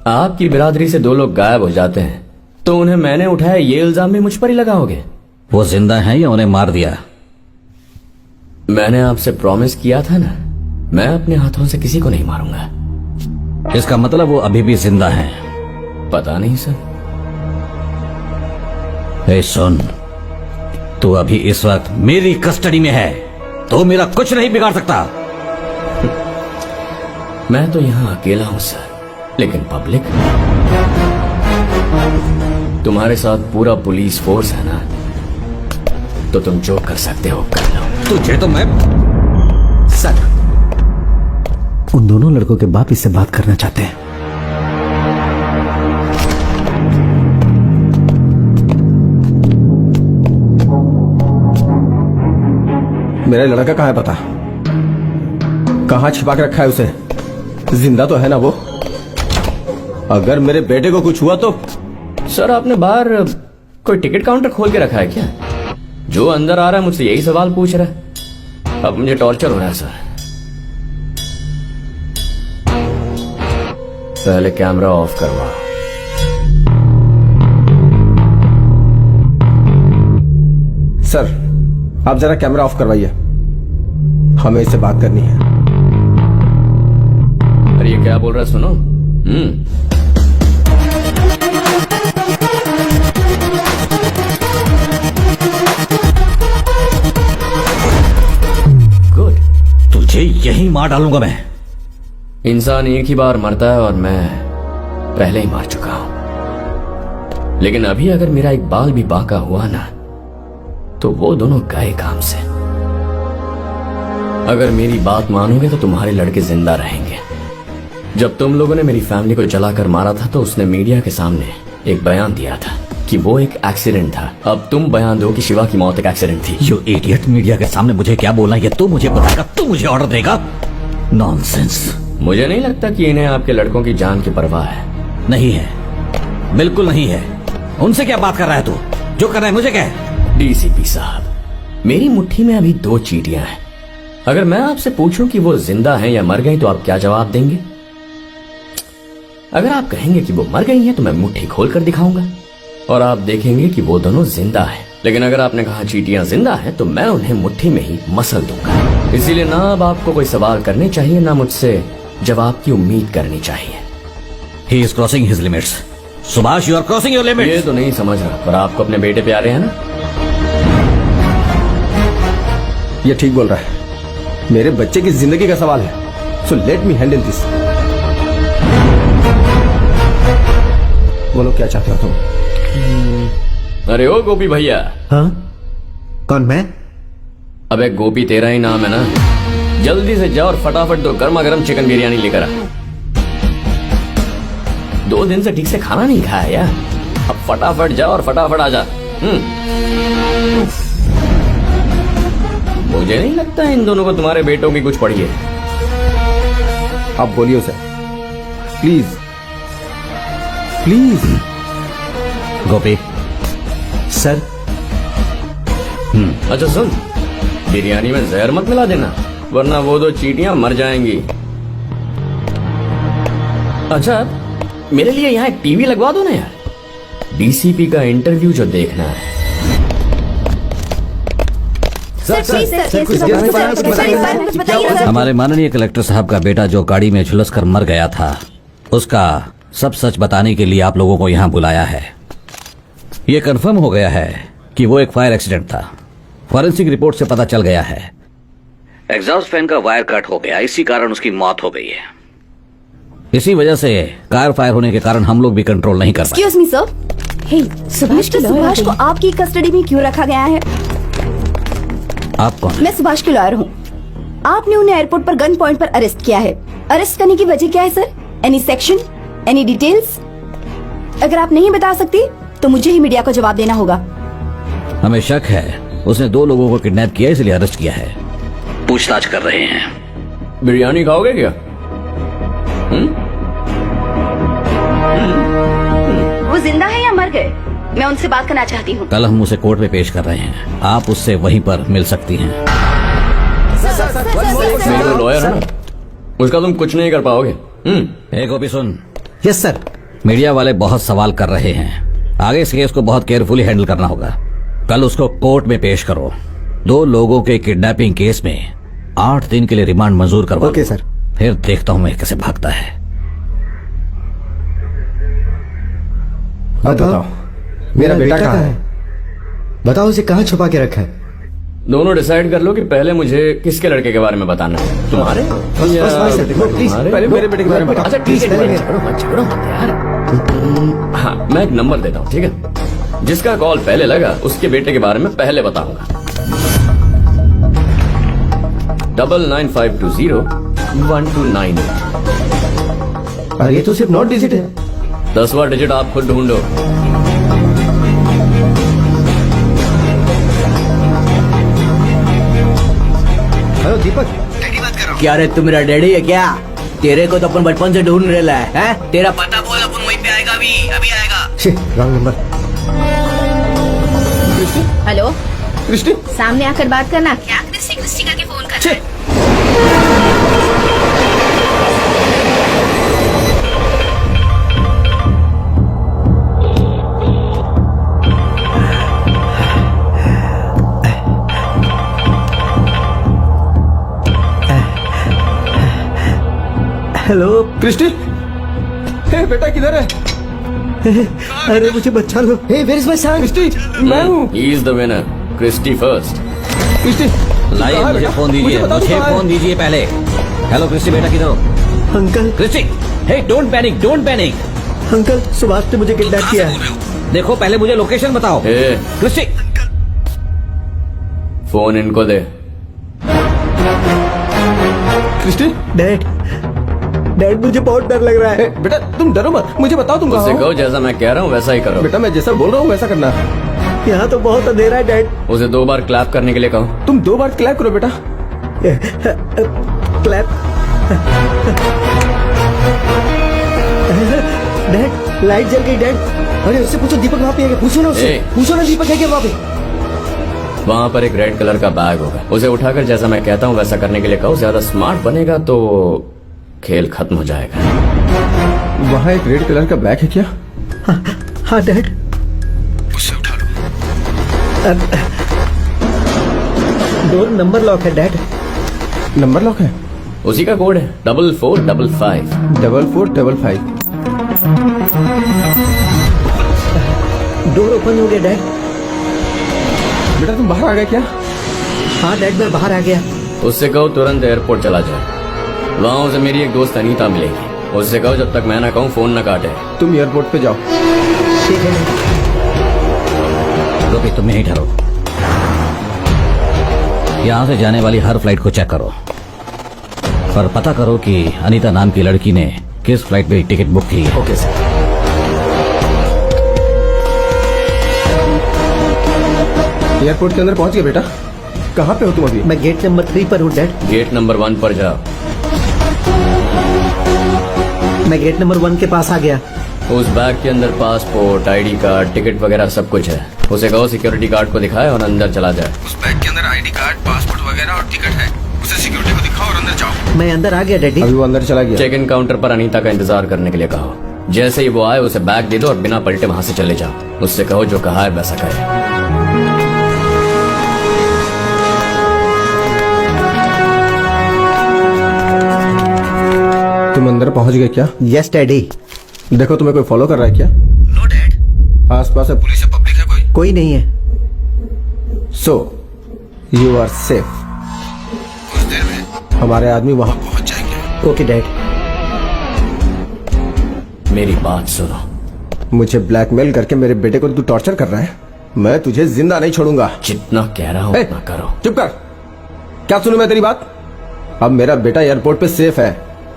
आपकी बिरादरी से 2 लोग गायब हो जाते हैं तो उन्हें मैंने उठाया, ये इल्जाम भी मुझ पर ही लगाओगे? वो जिंदा हैं या उन्हें मार दिया? मैंने आपसे प्रॉमिस किया था ना, मैं अपने हाथों से किसी को नहीं मारूंगा। इसका मतलब वो अभी भी जिंदा हैं? पता नहीं सर। ए सुन, तू अभी इस वक्त मेरी कस्टडी में है, तो मेरा कुछ नहीं बिगाड़ सकता। मैं तो यहाँ अकेला हूँ सर, लेकिन पब्लिक, तुम्हारे साथ पूरा पुलिस फोर्स है ना, तो तुम जो कर सकते हो कर लो। तुझे तो मैं सर, उन दोनों लड़कों के बाप इससे बात करना चाहते हैं। मेरा लड़का कहाँ है पता? कहाँ छिपा के रखा है उसे? जिंदा तो है ना वो? अगर मेरे बेटे को कुछ हुआ तो? सर, आपने बाहर कोई टिकट काउंटर खोल के रखा है क्या? जो अंदर आ रहा है मुझसे यही सवाल पूछ रहा है। अब मुझे टॉर्चर हो रहा है सर। पहले कैमरा ऑफ करवा। सर, आप जरा कैमरा ऑफ करवाइए, हमें इससे बात करनी है। अरे ये क्या बोल रहा है, सुनो। गुड। तुझे यही मार डालूंगा मैं। इंसान एक ही बार मरता है और मैं पहले ही मार चुका हूं। लेकिन अभी अगर मेरा एक बाल भी बाका हुआ ना, तो वो दोनों गए काम से। अगर मेरी बात मानोगे तो तुम्हारे लड़के जिंदा रहेंगे। जब तुम लोगों ने मेरी फैमिली को जलाकर मारा था तो उसने मीडिया के सामने एक बयान दिया था कि वो एक एक्सीडेंट था। अब तुम बयान दो कि शिवा की मौत एक एक्सीडेंट थी। यू इडियट, मीडिया के सामने मुझे क्या बोलना है तू मुझे बताएगा? तू मुझे ऑर्डर देगा? नॉनसेंस। मुझे नहीं लगता कि इन्हें आपके लड़कों की जान की परवाह है। नहीं है, बिल्कुल नहीं है। उनसे क्या बात कर रहा है तू? जो कर रहा है मुझे क्या है? डीसीपी साहब, मेरी मुट्ठी में अभी 2 चींटियां हैं। अगर मैं आपसे पूछूं कि वो जिंदा हैं या मर गई तो आप क्या जवाब देंगे? अगर आप कहेंगे कि वो मर गई हैं तो मैं मुट्ठी खोल कर दिखाऊंगा और आप देखेंगे कि वो दोनों जिंदा हैं। लेकिन अगर आपने कहा चींटियां जिंदा हैं तो मैं उन्हें मुट्ठी में ही मसल दूंगा। इसीलिए ना अब आपको कोई सवाल करने चाहिए, ना मुझसे जवाब की उम्मीद करनी चाहिए। He is crossing his limits. Subhash, you are crossing your limits. ये तो नहीं समझ रहा, पर आपको अपने बेटे प्यारे हैं ना? ये ठीक बोल रहा है, मेरे बच्चे की जिंदगी का सवाल है। So let me handle this. बोलो क्या चाहते हो तुम? अरे ओ गोपी भैया। हाँ, कौन? मैं? अबे गोपी तेरा ही नाम है ना? जल्दी से जाओ और फटाफट 2 गर्मा गर्म चिकन बिरयानी लेकर आ। 2 दिन से ठीक से खाना नहीं खाया यार। अब फटाफट जाओ और फटाफट आ जा। मुझे नहीं लगता इन दोनों को तुम्हारे बेटों की कुछ पड़ी है। आप बोलिए उसे प्लीज, प्लीज। गोपी। सर। अच्छा सुन, बिरयानी में जहर मत मिला देना, वरना वो 2 चींटियां मर जाएंगी। अच्छा, मेरे लिए यहाँ एक टीवी लगवा दो ना यार, डीसीपी का इंटरव्यू जो देखना है। हमारे माननीय कलेक्टर साहब का बेटा जो गाड़ी में झुलसकर मर गया था, उसका सब सच बताने के लिए आप लोगों को यहाँ बुलाया है। ये कंफर्म हो गया है कि वो एक फायर एक्सीडेंट था। फॉरेंसिक रिपोर्ट से पता चल गया है एग्जॉस्ट फैन का वायर कट हो गया, इसी कारण उसकी मौत हो गई है। इसी वजह से कार फायर होने के कारण हम लोग भी कंट्रोल नहीं कर पाए। एक्सक्यूज मी सर, हे, सुभाष की लॉयर आ सुभाष को गई। आपकी कस्टडी में क्यों रखा गया है? आप कौन? मैं सुभाष की लॉयर हूँ। आपने उन्हें एयरपोर्ट पर गन पॉइंट पर अरेस्ट किया है। अरेस्ट करने की वजह क्या है sir? Any section, any details? अगर आप नहीं बता सकती तो मुझे ही मीडिया को जवाब देना होगा। हमें शक है उसने 2 लोगों को किडनैप किया, इसलिए अरेस्ट किया है। पूछताछ कर रहे हैं। बिरयानी खाओगे क्या? वो जिंदा है या मर गए? मैं उनसे बात करना चाहती हूँ। कल हम उसे कोर्ट में पेश कर रहे हैं, आप उससे वहीं पर मिल सकती हैं। मेरे को लॉयर है ना, उसका तुम कुछ नहीं कर पाओगे। ए गोपी सुन, यस सर। मीडिया वाले बहुत सवाल कर रहे हैं, आगे इस केस को बहुत केयरफुली हैंडल करना होगा। कल उसको कोर्ट में पेश करो। 2 लोगों के किडनैपिंग केस में 8 दिन के लिए रिमांड मंजूर करवा। Okay sir. फिर देखता हूँ मैं कैसे भागता है। बताओ मेरा बेटा कहाँ है? बताओ उसे कहाँ छुपा के रखा है? दोनों डिसाइड कर लो कि पहले मुझे किसके लड़के के बारे में बताना है, तुम्हारे या तुम्हारे? पहले मेरे बेटे के बारे में बताओ। अच्छा ठीक है, झगड़ो मत यार। हाँ, मैं एक नंबर देता हूँ, ठीक है? जिसका कॉल पहले लगा उसके बेटे के बारे में पहले बताऊंगा। 99520129। अरे ये तो सिर्फ 9 डिजिट है। 10वां डिजिट आप खुद ढूंढो। हेलो दीपक। क्या रे, तू मेरा डैडी है क्या? तेरे को तो अपन बचपन से ढूंढ रहा है? तेरा पता बोल, अपन वहीं पे आएगा, अभी आएगा। Wrong number. हेलो, कृष्टि, सामने आकर बात करना। क्या क्रिस्टी करके फोन कर रहा है? हेलो कृष्टि, हे बेटा किधर है? अरे मुझे बचा लो। Hey where is my son? Christy, मैं हूँ। He is the winner, Christy first. Christy, लाइए कहाँ है मुझे बेटा? फोन दीजिए, बता, मुझे कहाँ है? फोन दीजिए पहले। हेलो क्रिस्टी बेटा, किधर हो? Uncle, Christy, hey don't panic, don't panic. Uncle Subhash ने मुझे किडनैप किया है। देखो पहले मुझे लोकेशन बताओ। ए, क्रिस्टी, फोन इनको दे। कृष्टि, डैड मुझे बहुत डर लग रहा हे, है। बेटा तुम डरो मत, मुझे बताओ तुम कहाँ उससे हो। कहो जैसा मैं कह रहा हूँ वैसा ही करो। बेटा मैं जैसा बोल रहा हूँ वैसा करना। यहाँ तो बहुत अंधेरा है डैड। उसे 2 बार क्लैप करने के लिए कहो। तुम 2 बार क्लैप करो बेटा। क्लैप। डैड लाइट जल गई डैड। अरे उससे पूछो दीपक वहाँ पे है क्या? पूछो ना उससे, ए। पूछो ना दीपक है क्या वहाँ पे? वहाँ पर एक रेड कलर का बैग होगा, उसे उठाकर जैसा मैं कहता हूँ वैसा करने के लिए कहो। ज्यादा स्मार्ट बनेगा तो खेल खत्म हो जाएगा। वहाँ एक रेड कलर का बैग है क्या? हाँ डैड। उससे उठा लो। डोर नंबर लॉक है डैड। नंबर लॉक है? उसी का कोड है 4455। 4455। डोर ओपन हो गया डैड। बेटा तुम बाहर आ गए क्या? हाँ डैड मैं बाहर आ गया। उससे कहो तुरंत एयरपोर्ट चला जाए। वहाँ उसे मेरी एक दोस्त अनीता मिलेगी। उससे कहो जब तक मैं ना कहूँ फोन न काटे। तुम एयरपोर्ट पे जाओ। ठीक है। गोपी तुम यहीं ठहरो। यहाँ से जाने वाली हर फ्लाइट को चेक करो और पता करो कि अनीता नाम की लड़की ने किस फ्लाइट में टिकट बुक की है। Okay sir. एयरपोर्ट के अंदर पहुंच गए बेटा। कहाँ पे हो तुम अभी? मैं गेट नंबर 3 पर हूँ डैड। गेट नंबर 1 पर जाओ। मैं गेट नंबर 1 के पास आ गया। उस बैग के अंदर पासपोर्ट, आईडी कार्ड, टिकट वगैरह सब कुछ है। उसे कहो सिक्योरिटी गार्ड को दिखाए और अंदर चला जाए। उस बैग के अंदर आईडी कार्ड, पासपोर्ट वगैरह और टिकट है। उसे सिक्योरिटी को दिखाओ और अंदर जाओ। मैं अंदर आ गया डैडी। अभी वो अंदर चला गया। चेक इन काउंटर पर अनीता का इंतजार करने के लिए कहो। जैसे ही वो आए उसे बैग दे दो और बिना पलटे वहाँ से चले जाओ। उससे कहो जो कहा है वैसा करे। तुम अंदर पहुंच गए क्या? Yes daddy. देखो तुम्हें कोई फॉलो कर रहा है क्या? No dad. आसपास है पुलिस या पब्लिक है कोई? कोई नहीं है। So you are safe. कुछ देर में हमारे आदमी वहाँ पहुंच जाएंगे। Okay dad. मेरी बात सुनो। मुझे ब्लैकमेल करके मेरे बेटे को तू टॉर्चर कर रहा है। मैं तुझे जिंदा नहीं छोड़ूंगा। जितना कह रहा हूँ ए, उतना करो। चुप कर। क्या सुनूं मैं तेरी बात? अब मेरा बेटा एयरपोर्ट पे सेफ है।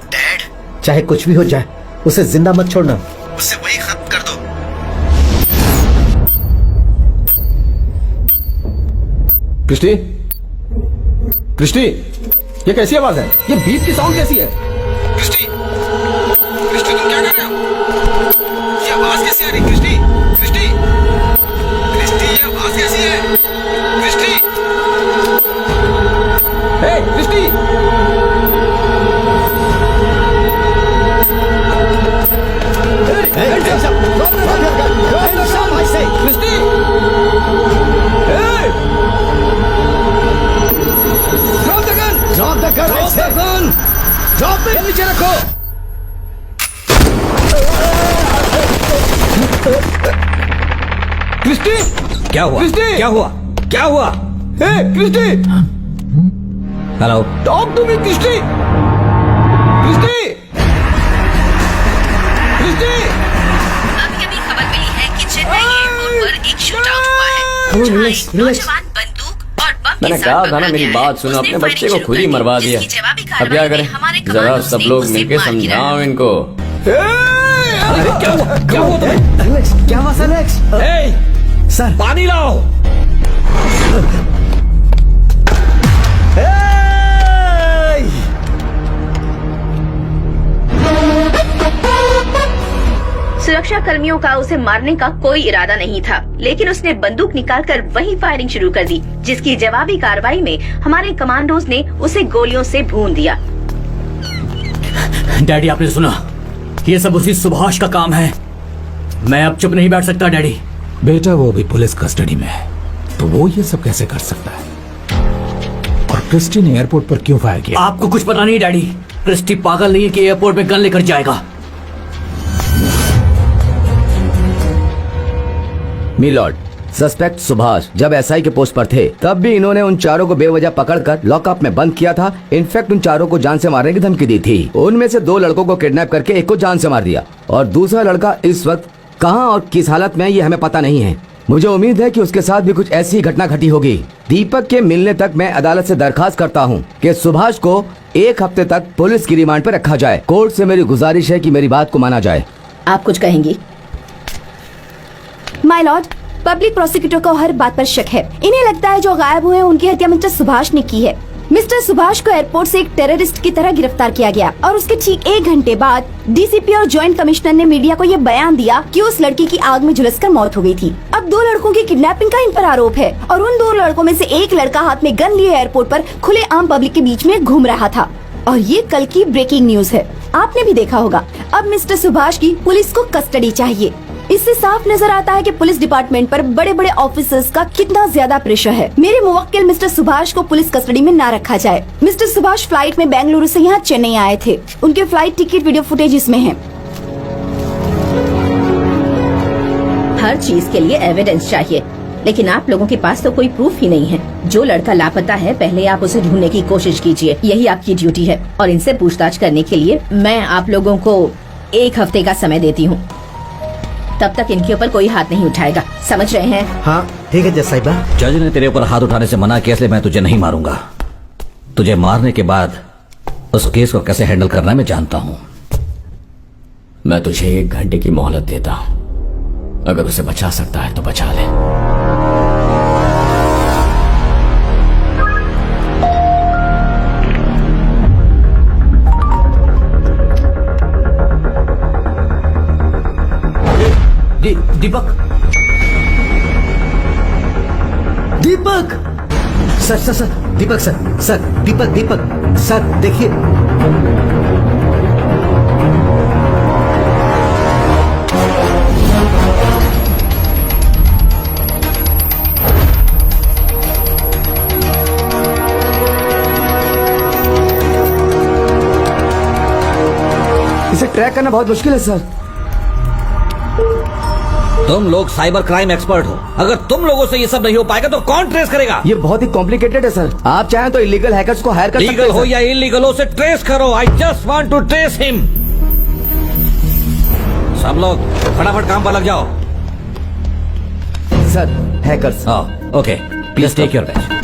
डैड, चाहे कुछ भी हो जाए उसे जिंदा मत छोड़ना। उससे वही खत्म कर दो। कृष्टि, कृष्टि, ये कैसी आवाज है? ये बीप की साउंड कैसी है? क्रिस्टी क्रिस्टी तुम क्या कर रहे हो? ये आवाज कैसी आ रही क्रिस्टी? क्रिस्टी क्रिस्टी ये आवाज कैसी है? क्रिस्टी हे क्रिस्टी क्रिस्टी नीचे रखो। क्रिस्टी क्या हुआ? क्रिस्टी! क्या हुआ? क्या हुआ? Hey Christy hello, talk to me Christy Christy Christy अभी अभी खबर मिली है कि चेन्नई एयरपोर्ट पर एक शूट आउट हुआ है। Relax, relax. नौजवान बंदूक और बम के मैंने साथ कहा था पकड़ा ना, मेरी गया बात है। सुनो, उसने अपने बच्चे फायरिंग को शुरू खुद ही कर दी, मरवा दिया। जिसकी जवाबी अब क्या कार्रवाई करें? में हमारे जरा कमांडोज सब ने लोग उसे मिलके मार गिराया। समझाओ इनको। अरे क्या हुआ? क्या हुआ तुम्हें? एलेक्स, क्या हुआ एलेक्स? ए, सर पानी लाओ। सुरक्षा कर्मियों का उसे मारने का कोई इरादा नहीं था, लेकिन उसने बंदूक निकालकर वही फायरिंग शुरू कर दी, जिसकी जवाबी कार्रवाई में हमारे कमांडोज ने उसे गोलियों से भून दिया। डैडी, आपने सुना? ये सब उसी सुभाष का काम है। मैं अब चुप नहीं बैठ सकता डैडी। बेटा वो भी पुलिस कस्टडी में है, तो वो ये सब कैसे कर सकता है? और क्रिस्टी ने एयरपोर्ट पर क्यों फायर किया? आपको कुछ पता नहीं डैडी। क्रिस्टी पागल नहीं है कि एयरपोर्ट में गन लेकर जाएगा। मिलॉर्ड, सस्पेक्ट सुभाष जब एसआई के पोस्ट पर थे तब भी इन्होंने उन चारों को बेवजह पकड़कर लॉकअप में बंद किया था। इनफैक्ट उन चारों को जान से मारने की धमकी दी थी। उनमें से 2 लड़कों को किडनैप करके एक को जान से मार दिया और दूसरा लड़का इस वक्त कहां और किस हालत में है ये हमें पता नहीं है। मुझे उम्मीद है कि उसके साथ भी कुछ ऐसी घटना घटी होगी। दीपक के मिलने तक मैं अदालत से दरखास्त करता हूं कि सुभाष को 1 हफ्ते तक पुलिस की रिमांड पर रखा जाए। कोर्ट से मेरी गुजारिश है कि मेरी बात को माना जाए। आप कुछ कहेंगी? माय लॉर्ड, पब्लिक प्रोसिक्यूटर को हर बात पर शक है। इन्हें लगता है जो गायब हुए हैं उनकी हत्या मिस्टर सुभाष ने की है। मिस्टर सुभाष को एयरपोर्ट से एक टेररिस्ट की तरह गिरफ्तार किया गया और उसके ठीक 1 घंटे बाद डीसीपी और जॉइंट कमिश्नर ने मीडिया को ये बयान दिया कि उस लड़की की आग में झुलसकर मौत हो गई थी। अब 2 लड़कों की किडनैपिंग का इन पर आरोप है और उन 2 लड़कों में से एक लड़का हाथ में गन लिए एयरपोर्ट पर खुले आम पब्लिक के बीच में घूम रहा था। और ये कल की ब्रेकिंग न्यूज है, आपने भी देखा होगा। अब मिस्टर सुभाष की पुलिस को कस्टडी चाहिए। इससे साफ नजर आता है कि पुलिस डिपार्टमेंट पर बड़े बड़े ऑफिसर्स का कितना ज्यादा प्रेशर है। मेरे मुवक्किल मिस्टर सुभाष को पुलिस कस्टडी में ना रखा जाए। मिस्टर सुभाष फ्लाइट में बेंगलुरु से यहाँ चेन्नई आए थे। उनके फ्लाइट टिकट वीडियो फुटेज इसमें है। हर चीज के लिए एविडेंस चाहिए, लेकिन आप लोगों के पास तो कोई प्रूफ ही नहीं है। जो लड़का लापता है पहले आप उसे ढूंढने की कोशिश कीजिए, यही आपकी ड्यूटी है। और इनसे पूछताछ करने के लिए मैं आप लोगों को 1 हफ्ते का समय देती हूँ। तब तक इनके ऊपर कोई हाथ नहीं उठाएगा, समझ रहे हैं? हाँ ठीक है जज साहिबा। जज ने तेरे ऊपर हाथ उठाने से मना किया, इसलिए मैं तुझे नहीं मारूंगा। तुझे मारने के बाद उस केस को कैसे हैंडल करना मैं जानता हूँ। मैं तुझे 1 घंटे की मोहलत देता हूँ। अगर उसे बचा सकता है तो बचा ले। दीपक, दीपक सर दीपक सर दीपक सर देखिए। इसे ट्रैक करना बहुत मुश्किल है सर। तुम लोग साइबर क्राइम एक्सपर्ट हो, अगर तुम लोगों से ये सब नहीं हो पाएगा तो कौन ट्रेस करेगा? ये बहुत ही कॉम्प्लिकेटेड है सर। आप चाहें तो इलीगल हैकर्स को हायर कर सकते हैं। लीगल हो या इलीगल हो, उसे ट्रेस करो। I just want to trace him. सब लोग फटाफट काम पर लग जाओ। Sir hackers. Okay, please take your batch.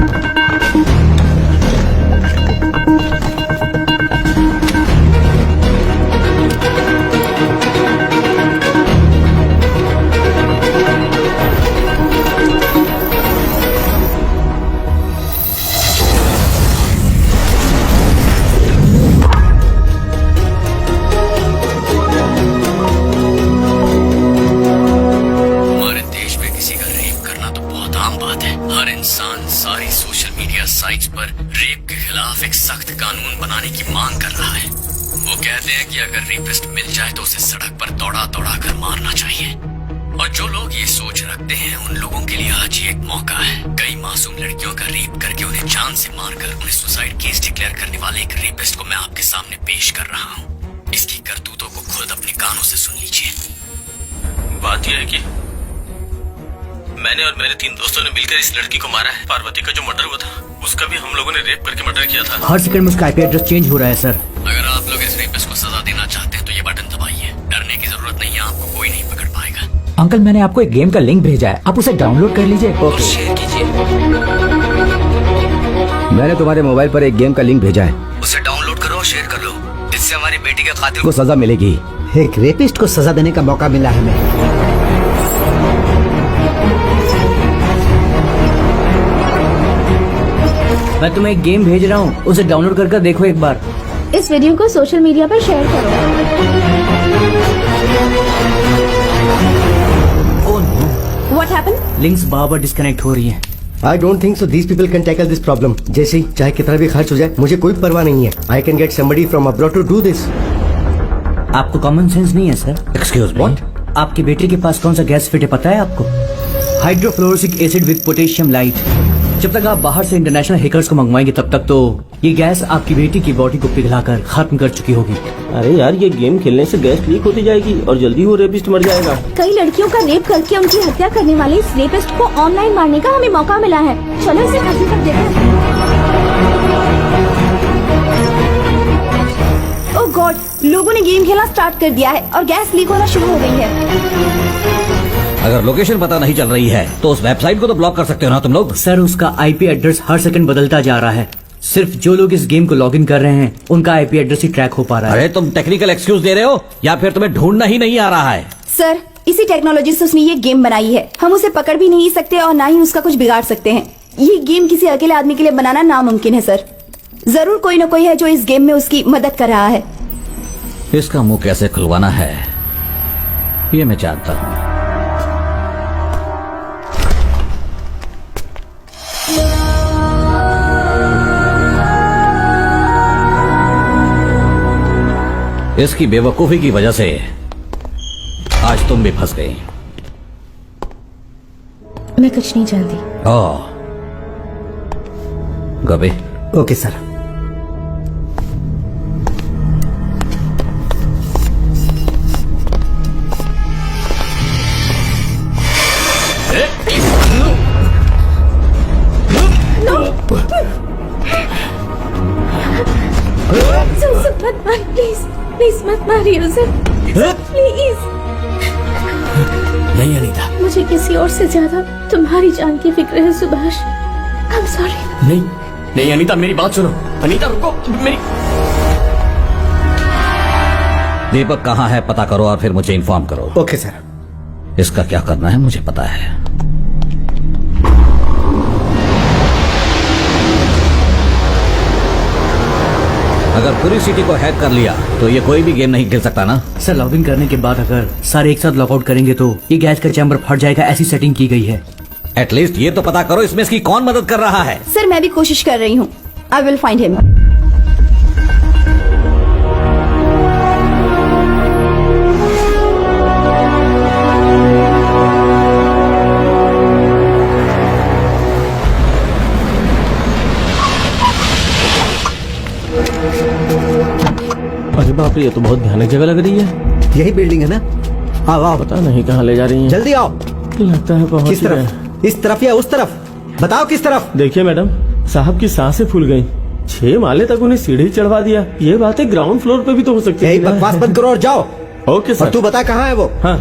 कहते हैं कि अगर रेपिस्ट मिल जाए तो उसे सड़क पर दौड़ा दौड़ा कर मारना चाहिए। और जो लोग ये सोच रखते हैं उन लोगों के लिए आज ये एक मौका है। कई मासूम लड़कियों का रेप करके उन्हें जान से मारकर उन्हें सुसाइड केस डिक्लेयर करने वाले एक रेपिस्ट को मैं आपके सामने पेश कर रहा हूँ। इसकी करतूतों को खुद अपने कानों से सुन लीजिए। बात यह है कि मैंने और मेरे 3 दोस्तों ने मिलकर इस लड़की को मारा है। पार्वती का जो मर्डर हुआ था उसका भी हम लोगों ने रेप करके मर्डर किया था। हर सेकंड में उसका आईपी एड्रेस चेंज हो रहा है सर। अगर आप लोग इस रेपिस्ट को सजा देना चाहते हैं तो ये बटन दबाइए। डरने की जरूरत नहीं है, आपको कोई नहीं पकड़ पाएगा। अंकल मैंने आपको एक गेम का लिंक भेजा है, आप उसे डाउनलोड कर लीजिए। और शेयर कीजिए। मैंने तुम्हारे मोबाइल पर एक गेम का लिंक भेजा है, उसे डाउनलोड करो और शेयर कर लो। इससे हमारी बेटी के कातिल को सजा मिलेगी। एक रेपिस्ट को सजा देने का मौका मिला है हमें। मैं तुम्हें एक गेम भेज रहा हूँ, उसे डाउनलोड कर देखो एक बार। इस वीडियो को सोशल मीडिया पर शेयर करो। What happened? लिंक्स बार-बार डिस्कनेक्ट हो रही हैं। I don't think so these people can tackle this problem. जैसे ही चाहे कितना भी खर्च हो जाए मुझे कोई परवाह नहीं है। I can get somebody from abroad to do this. आपको कॉमन सेंस नहीं है सर? एक्सक्यूज मी, आपके बेटे के पास कौन सा गैस फिट है पता है आपको? हाइड्रोफ्लोरोसिक एसिड विद पोटेशियम लाइट। जब तक आप बाहर से इंटरनेशनल हैकर्स को मंगवाएंगे तब तक तो ये गैस आपकी बेटी की बॉडी को पिघलाकर खत्म कर चुकी होगी। अरे यार, ये गेम खेलने से गैस लीक होती जाएगी और जल्दी वो रेपिस्ट मर जाएगा। कई लड़कियों का रेप करके उनकी हत्या करने वाले इस रेपिस्ट को ऑनलाइन मारने का हमें मौका मिला है। चलो इसे फांसी कर देते हैं। ओह गॉड, लोगों ने गेम खेलना स्टार्ट कर दिया है और गैस लीक होना शुरू हो गई है। अगर लोकेशन पता नहीं चल रही है तो उस वेबसाइट को तो ब्लॉक कर सकते हो ना तुम लोग। सर उसका आईपी एड्रेस हर सेकंड बदलता जा रहा है। सिर्फ जो लोग इस गेम को लॉगिन कर रहे हैं उनका आईपी एड्रेस ही ट्रैक हो पा रहा है। अरे तुम टेक्निकल एक्सक्यूज दे रहे हो या फिर तुम्हें ढूंढना ही नहीं आ रहा है? सर इसी टेक्नोलॉजी से उसने ये गेम बनाई है। हम उसे पकड़ भी नहीं सकते और ना ही उसका कुछ बिगाड़ सकते हैं। ये गेम किसी अकेले आदमी के लिए बनाना नामुमकिन है सर। जरूर कोई न कोई है जो इस गेम में उसकी मदद कर रहा है। इसका मुंह कैसे खुलवाना है ये मैं जानता हूँ। इसकी बेवकूफी की वजह से आज तुम भी फंस गई। मैं कुछ नहीं जानती। ओह गबे। Okay sir. मत मार प्लीज, प्लीज मत मारिए उसे प्लीज। नहीं अनीता, मुझे किसी और से ज्यादा तुम्हारी जान की फिक्र है सुभाष। आई एम सॉरी। नहीं नहीं अनीता, मेरी बात सुनो। अनीता रुको, मेरी। दीपक कहाँ है पता करो और फिर मुझे इन्फॉर्म करो। Okay sir. इसका क्या करना है मुझे पता है। अगर पूरी सिटी को हैक कर लिया तो ये कोई भी गेम नहीं खेल सकता ना? सर लॉगिन करने के बाद अगर सारे एक साथ लॉगआउट करेंगे तो ये गैस का चैम्बर फट जाएगा, ऐसी सेटिंग की गई है। एटलीस्ट ये तो पता करो इसमें इसकी कौन मदद कर रहा है। सर मैं भी कोशिश कर रही हूँ। I will find him. अरे बाप रे, ये तो बहुत भयानक जगह लग रही है। यही बिल्डिंग है ना? आओ आओ। पता नहीं कहाँ ले जा रही है। जल्दी आओ। लगता है पहुंच किस तरफ? इस तरफ या उस तरफ? बताओ किस तरफ? देखिए मैडम, साहब की सांसें फूल गई। 6 माले तक उन्हें सीढ़ी चढ़वा दिया। ये बातें ग्राउंड फ्लोर पे भी तो हो सकती है। बकवास बंद करो और जाओ। Okay sir. तू बता कहाँ है वो? हाँ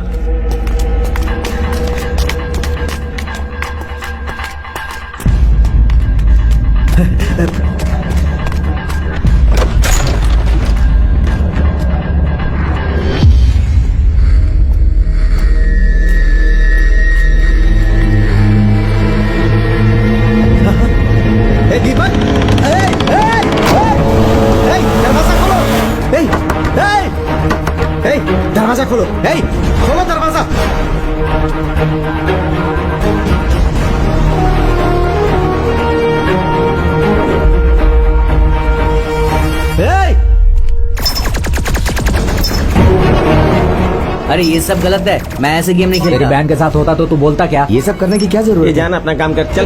दीपक, दरवाजा खोलो। दरवाजा खोलो। खोलो दरवाजा। अरे ये सब गलत है, मैं ऐसे गेम नहीं तेरी खेलता। बहन के साथ होता तो तू बोलता क्या? ये सब करने की क्या जरूरत ये है? जान अपना काम कर, चल।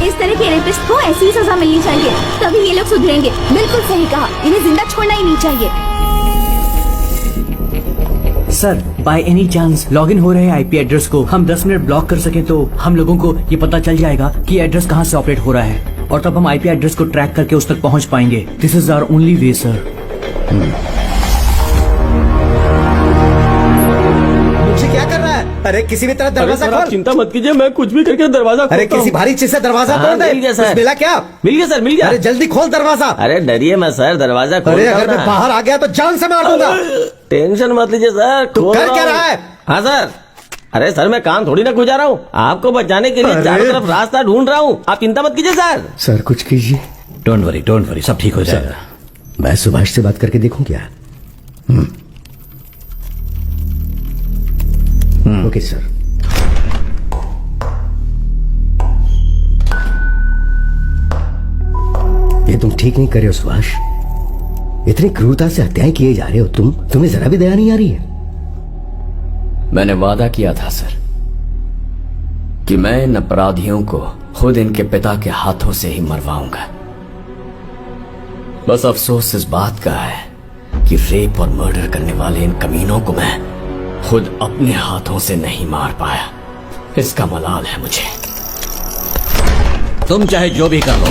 इस तरह के रेपिस्ट को ऐसी ही सजा मिलनी चाहिए, तभी ये लोग सुधरेंगे। बिल्कुल सही कहा, इन्हें जिंदा छोड़ना ही नहीं चाहिए। Sir, by any chance login हो रहे आईपी एड्रेस को हम 10 मिनट ब्लॉक कर सके तो हम लोगों को ये पता चल जाएगा कि एड्रेस कहाँ से ऑपरेट हो रहा है, और तब हम आईपी एड्रेस को ट्रैक करके उस तक पहुँच पाएंगे। This is our only way sir. मुझे क्या कर रहा है? अरे किसी भी तरह अरे दरवाजा सर, आप खोल। चिंता मत कीजिए, मैं कुछ भी करके दरवाजा अरे खोलता किसी हूँ। भारी चीज से दरवाजा हाँ, तोड़ दे। मिल गया सर। कुछ मिला क्या? मिल गया सर, मिल गया। अरे जल्दी खोल दरवाजा। अरे डरिए मत सर, दरवाजा खोल अरे रहा हूँ अगर मैं ना। बाहर आ गया तो जान से मार दूंगा। टेंशन मत लीजिए सर, तू खोल कर क्या हूँ। रहा है? हाँ सर। अरे सर, मैं काम थोड़ी ना गुजार रहा हूँ, आपको बचाने के लिए अरे। चारों तरफ रास्ता ढूंढ रहा हूँ। आप चिंता मत कीजिए सर। सर कुछ कीजिए। डोंट वरी, सब ठीक हो जाएगा। मैं सुभाष से बात करके देखूं क्या? Okay sir. ये तुम ठीक नहीं कर रहे हो सुभाष। इतनी क्रूरता से हत्याएं किए जा रहे हो तुम। तुम्हें जरा भी दया नहीं आ रही है? मैंने वादा किया था सर कि मैं इन अपराधियों को खुद इनके पिता के हाथों से ही मरवाऊंगा। बस अफसोस इस बात का है कि रेप और मर्डर करने वाले इन कमीनों को मैं खुद अपने हाथों से नहीं मार पाया। इसका मलाल है मुझे। तुम चाहे जो भी कर लो,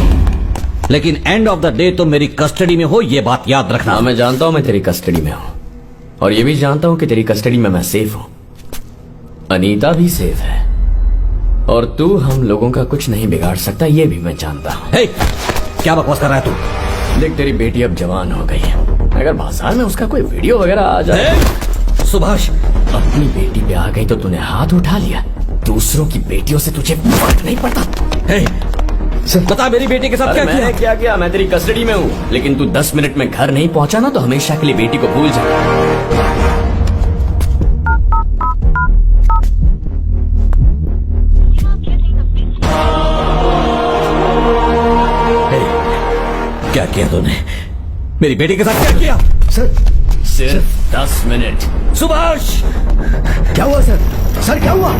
लेकिन एंड ऑफ द डे तुम मेरी कस्टडी में हो, ये बात याद रखना। हाँ, मैं जानता हूं मैं तेरी कस्टडी में हूं, और ये भी जानता हूं कि तेरी कस्टडी में मैं सेफ हूं। अनीता भी सेफ है, और तू हम लोगों का कुछ नहीं बिगाड़ सकता, ये भी मैं जानता हूं। हे, क्या बकवास कर रहा है तू? देख, तेरी बेटी अब जवान हो गई है। अगर बाजार में उसका कोई वीडियो वगैरह आ जाए। सुभाष, अपनी बेटी पे आ गई तो तूने हाथ उठा लिया। दूसरों की बेटियों से तुझे फर्क नहीं पड़ता। हे, बता मेरी बेटी के साथ क्या मैंने किया? क्या किया? मैं तेरी कस्टडी में हूँ, लेकिन तू 10 मिनट में घर नहीं पहुंचा ना तो हमेशा के लिए बेटी को भूल जा। क्या किया तूने? मेरी बेटी के साथ क्या किया? सर सिर्फ 10 मिनट। सुभाष, क्या हुआ सर? सर क्या हुआ?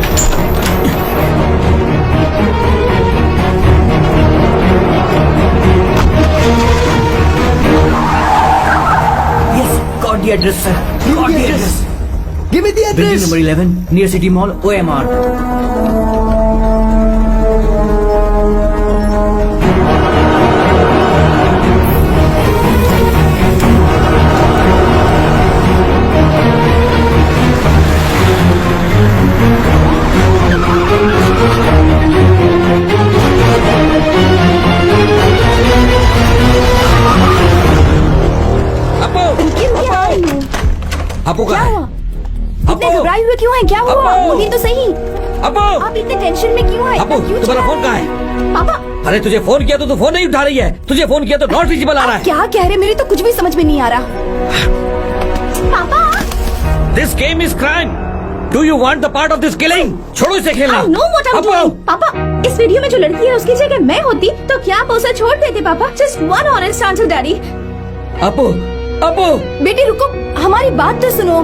Yes, got the address sir, got the address. Give me the building address. Number 11 near city mall OMR। अपू क्या कहाँ है? हुआ? इतने घबराए हुए क्यों हैं? क्या हुआ? अप्पू! बोलिए तो सही। अपू, आप इतने टेंशन में क्यों हैं? अपू, इतना क्यों तुम्हारा चिल्ला फोन कहाँ रहे हैं? पापा, अरे तुझे फोन किया तो तू फोन नहीं उठा रही है। तुझे फोन किया तो नॉट रीचेबल आ रहा है। क्या कह रहे? मेरी तो कुछ भी समझ में नहीं आ रहा। पापा, this game is crime. Do you want the part of this killing? छोड़ो इसे खेलना। I know what I'm Appu, doing. पापा, इस वीडियो में जो लड़की है उसकी जगह मैं होती तो क्या आप उसे छोड़ देते पापा? Just one honest answer, daddy. Apu, Apu, बेटी रुको, हमारी बात तो सुनो।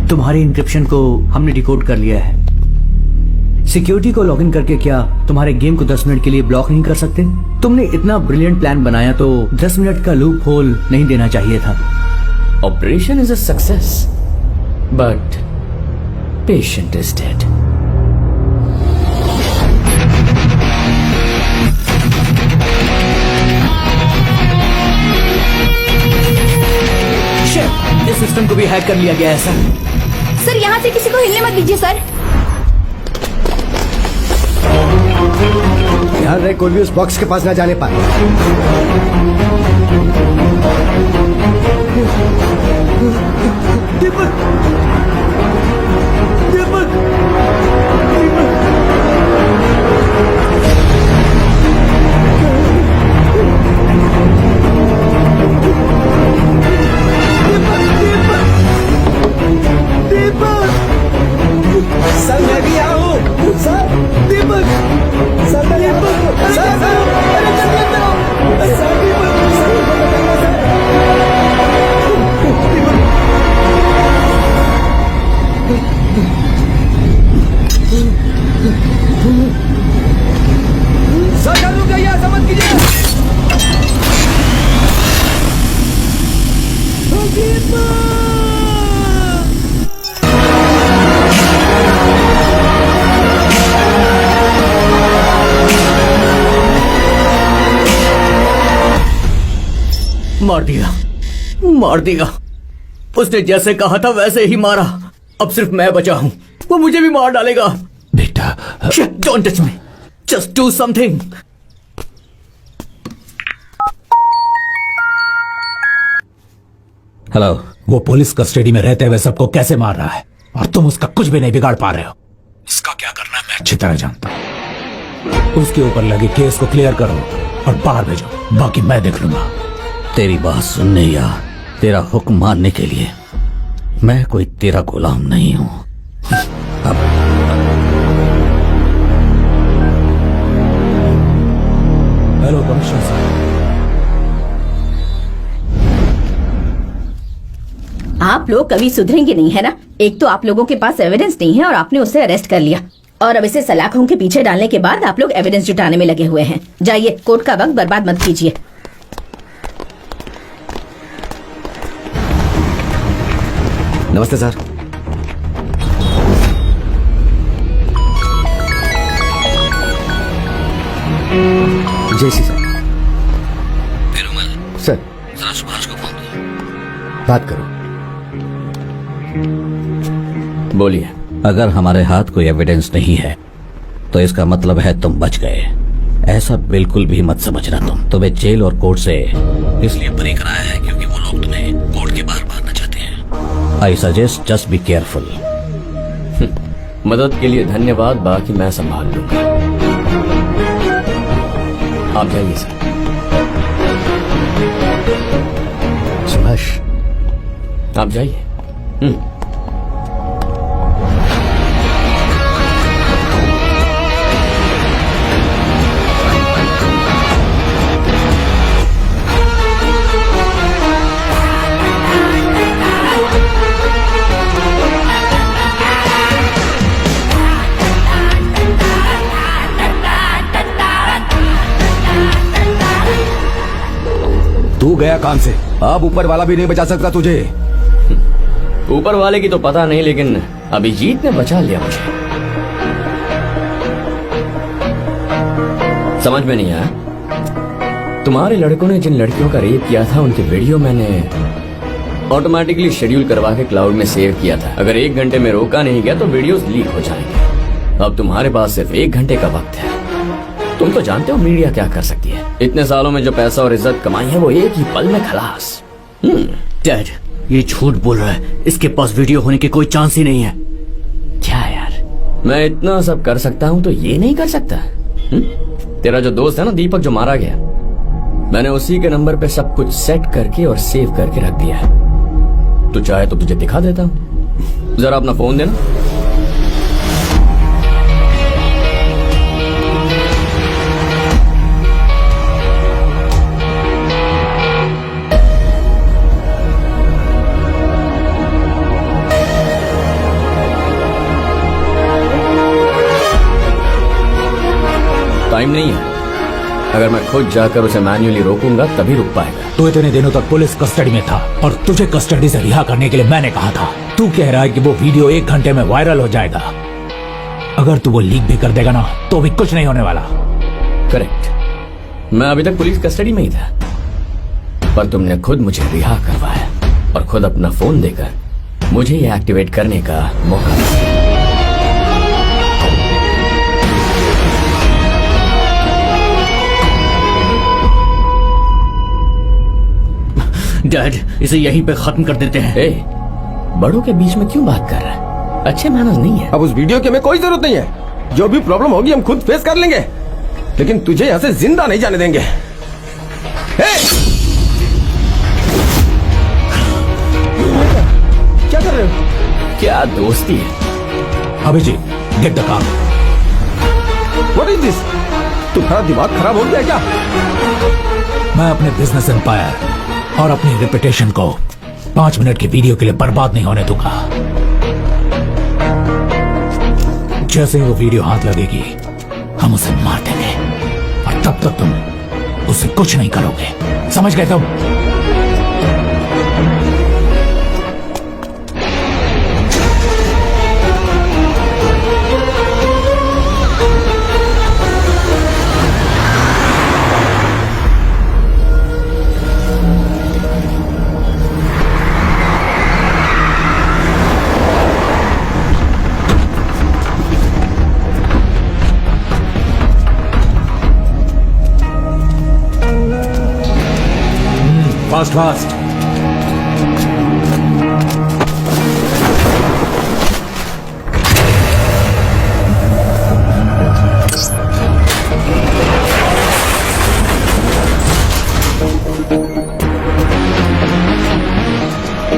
तुम्हारे इंक्रिप्शन को हमने डिकोड कर लिया है। सिक्योरिटी को लॉगिन करके क्या तुम्हारे गेम को 10 मिनट के लिए ब्लॉक नहीं कर सकते? तुमने इतना ब्रिलियंट प्लान बनाया तो 10 मिनट का लूप होल नहीं देना चाहिए था। Operation is a success, but patient is dead. Shit, इस सिस्टम को भी हैक कर लिया गया है सर। सर, यहाँ से किसी को हिलने मत दीजिए सर। ध्यान रहे कोई भी उस बॉक्स के पास ना जाने पाए। मार दिया, मार दिया। उसने जैसे कहा था वैसे ही मारा। अब सिर्फ मैं बचा हूं, वो मुझे भी मार डालेगा। बेटा, don't touch me, just do something. Hello. वो पुलिस कस्टडी में रहते हुए सबको कैसे मार रहा है और तुम उसका कुछ भी नहीं बिगाड़ पा रहे हो। इसका क्या करना है मैं अच्छी तरह जानता हूं। उसके ऊपर लगे केस को क्लियर करो और बाहर भेजो, बाकी मैं देख लूंगा। तेरी बात सुनने या तेरा हुक्म मानने के लिए मैं कोई तेरा गुलाम नहीं हूं। अब हेलो कमिश्नर साहब। आप लोग कभी सुधरेंगे नहीं, है ना? एक तो आप लोगों के पास एविडेंस नहीं है और आपने उसे अरेस्ट कर लिया, और अब इसे सलाखों के पीछे डालने के बाद आप लोग एविडेंस जुटाने में लगे हुए हैं। जाइए, कोर्ट का वक्त बर्बाद मत कीजिए। नमस्ते सर। जय श्री सर। सर जरा सुभाष को फोन दो। बात करो। बोलिए। अगर हमारे हाथ कोई एविडेंस नहीं है तो इसका मतलब है तुम बच गए। ऐसा बिल्कुल भी मत समझना। तुम्हें जेल और कोर्ट से इसलिए बरी कराया है क्योंकि वो लोग तुम्हें कोर्ट के बाहर मारना चाहते हैं। I suggest just be careful. मदद के लिए धन्यवाद, बाकी मैं संभाल लूंगा। आप जाइए सर। सुभाष, आप जाइए। तू गया काम से, अब ऊपर वाला भी नहीं बचा सकता तुझे। ऊपर वाले की तो पता नहीं, लेकिन अभिजीत ने बचा लिया मुझे। समझ में नहीं आया। तुम्हारे लड़कों ने जिन लड़कियों का रेप किया था उनके वीडियो मैंने ऑटोमेटिकली शेड्यूल करवा के क्लाउड में सेव किया था। अगर 1 घंटे में रोका नहीं गया तो वीडियोस लीक हो जाएंगे। अब तुम्हारे पास सिर्फ 1 घंटे का वक्त है। तुम तो जानते हो मीडिया क्या कर सकती है। इतने सालों में जो पैसा और इज्जत कमाई है वो एक ही पल में खलास। डैड, ये झूठ बोल रहा है। इसके पास वीडियो होने की कोई चांस ही नहीं है। क्या यार, मैं इतना सब कर सकता हूँ तो ये नहीं कर सकता? तेरा जो दोस्त है ना दीपक, जो मारा गया, मैंने उसी के नंबर पे सब कुछ सेट करके और सेव करके रख दिया है। तू चाहे तो तुझे दिखा देता हूँ। जरा अपना फोन देना। टाइम नहीं है। अगर मैं खुद जाकर उसे मैन्युअली रोकूंगा तभी रुक पाएगा। तू इतने दिनों तक पुलिस कस्टडी में था और तुझे कस्टडी से रिहा करने के लिए मैंने कहा था। तू कह रहा है कि वो वीडियो 1 घंटे में वायरल हो जाएगा। अगर तू वो लीक भी कर देगा ना तो भी कुछ नहीं होने वाला। करेक्ट। मैं अभी तक पुलिस कस्टडी में ही था, पर तुमने खुद मुझे रिहा करवाया और खुद अपना फोन देकर मुझे ये एक्टिवेट करने का मौका दिया। डैड, इसे यहीं पे खत्म कर देते हैं। बड़ों के बीच में क्यों बात कर रहा है? अच्छे मैनर्स नहीं है। अब उस वीडियो की हमें कोई जरूरत नहीं है। जो भी प्रॉब्लम होगी हम खुद फेस कर लेंगे, लेकिन तुझे यहाँ से जिंदा नहीं जाने देंगे। क्या कर रहे हो? क्या दोस्ती है? Abhijit, get the car. What is this? तुम्हारा दिमाग खराब हो गया क्या? मैं अपने बिजनेस एम्पायर और अपनी रेपुटेशन को 5 मिनट की वीडियो के लिए बर्बाद नहीं होने दूंगा। जैसे ही वो वीडियो हाथ लगेगी हम उसे मार देंगे और तब तक तुम उससे कुछ नहीं करोगे। समझ गए तुम? Fast fast.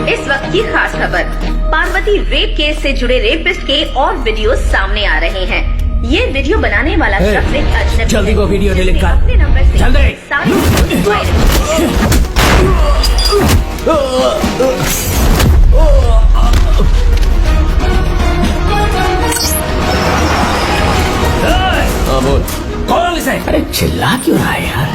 इस वक्त की खास खबर, पार्वती रेप केस से जुड़े रेपिस्ट के और वीडियो सामने आ रहे हैं। ये वीडियो बनाने वाला शख्स एक अजनबी जल्दी वो वीडियो डिलीट कर। अपने नंबर से जल्दी। सारी वीडियोस वायरल हाँ बोल। कौन इसे? अरे चिल्ला क्यों रहा है यार?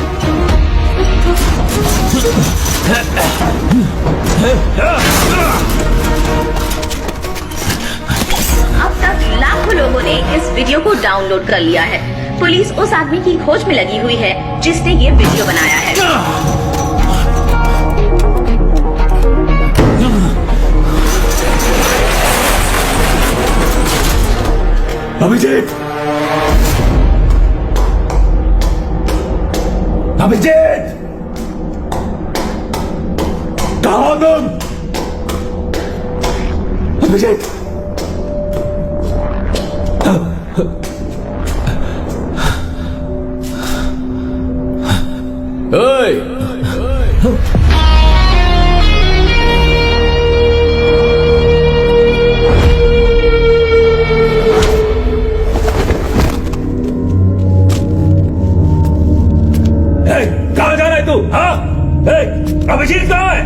अब तक लाखों लोगों ने इस वीडियो को डाउनलोड कर लिया है। पुलिस उस आदमी की खोज में लगी हुई है जिसने ये वीडियो बनाया है। अभिजीत, अभिजीत, कहाँ हो तुम? अभिजीत, ओए! कहाँ जा रहा है तू? हाँ? अभिजीत कहाँ है?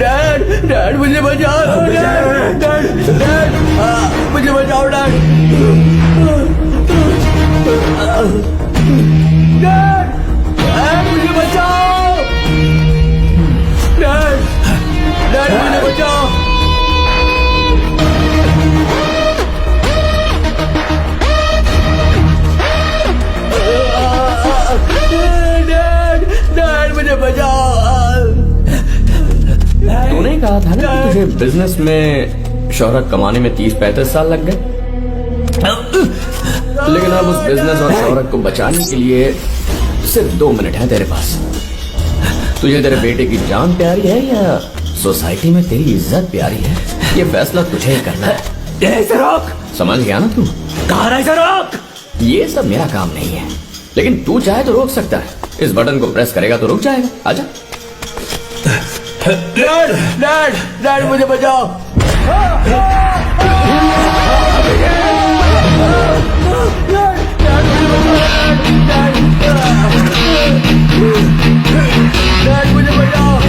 डैड, डैड मुझे बचाओ, डैड, डैड, मुझे बचाओ, डैड, डैड, डैड मुझे बचाओ, डैड, डैड मुझे बचाओ। डैड, डैड मुझे बचाओ। तूने कहा था ना कि तुझे बिजनेस में शोहरत कमाने में 30-35 साल लग गए, लेकिन अब उस बिजनेस और शोहरत को बचाने के लिए सिर्फ 2 मिनट है तेरे पास। तुझे तेरे बेटे की जान प्यारी है या सोसाइटी में तेरी इज्जत प्यारी है? ये फैसला तुझे ही करना है। ऐसे रोक। समझ गया ना तू? कहा रहा ऐसे रोक। ये सब मेरा काम नहीं है, लेकिन तू चाहे तो रोक सकता है। इस बटन को प्रेस करेगा तो रुक जाएगा। आजा। डैड, डैड, डैड मुझे बचाओ। डैड मुझे बचाओ।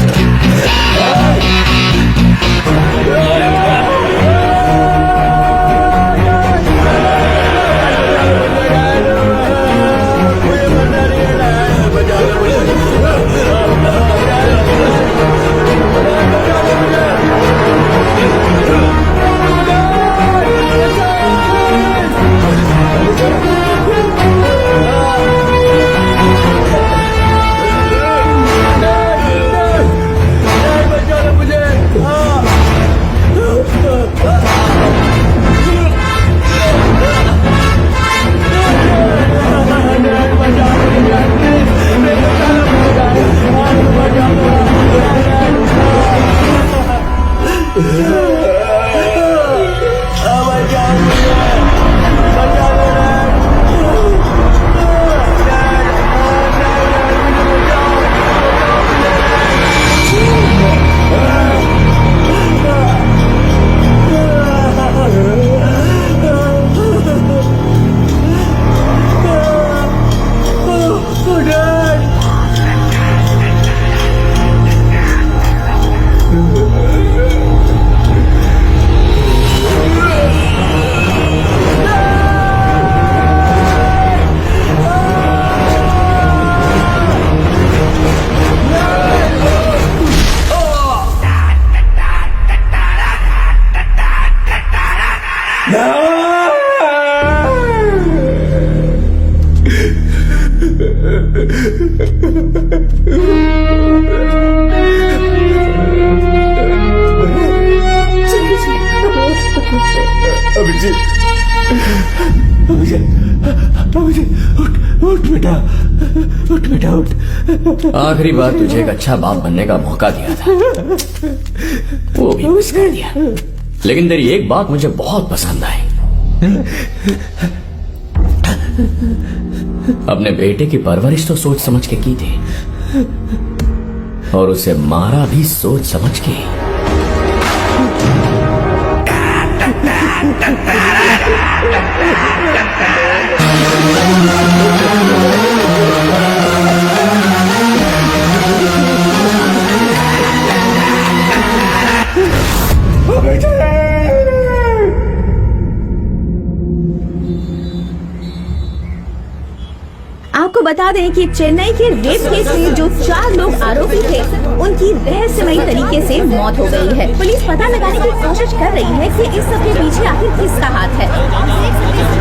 उठ बेटा, उठ बेटा, उठ। आखिरी बार तुझे एक अच्छा बाप बनने का मौका दिया था, वो भी मिस कर दिया। लेकिन तेरी एक बात मुझे बहुत पसंद आई, अपने बेटे की परवरिश तो सोच समझ के की थी और उसे मारा भी सोच समझ के। आपको बता दें कि चेन्नई के रेप केस में जो 4 लोग आरोपी थे, उनकी रहस्यमयी तरीके से मौत हो गई है। पुलिस पता लगाने की कोशिश कर रही है कि इस सब के पीछे आखिर किसका हाथ है।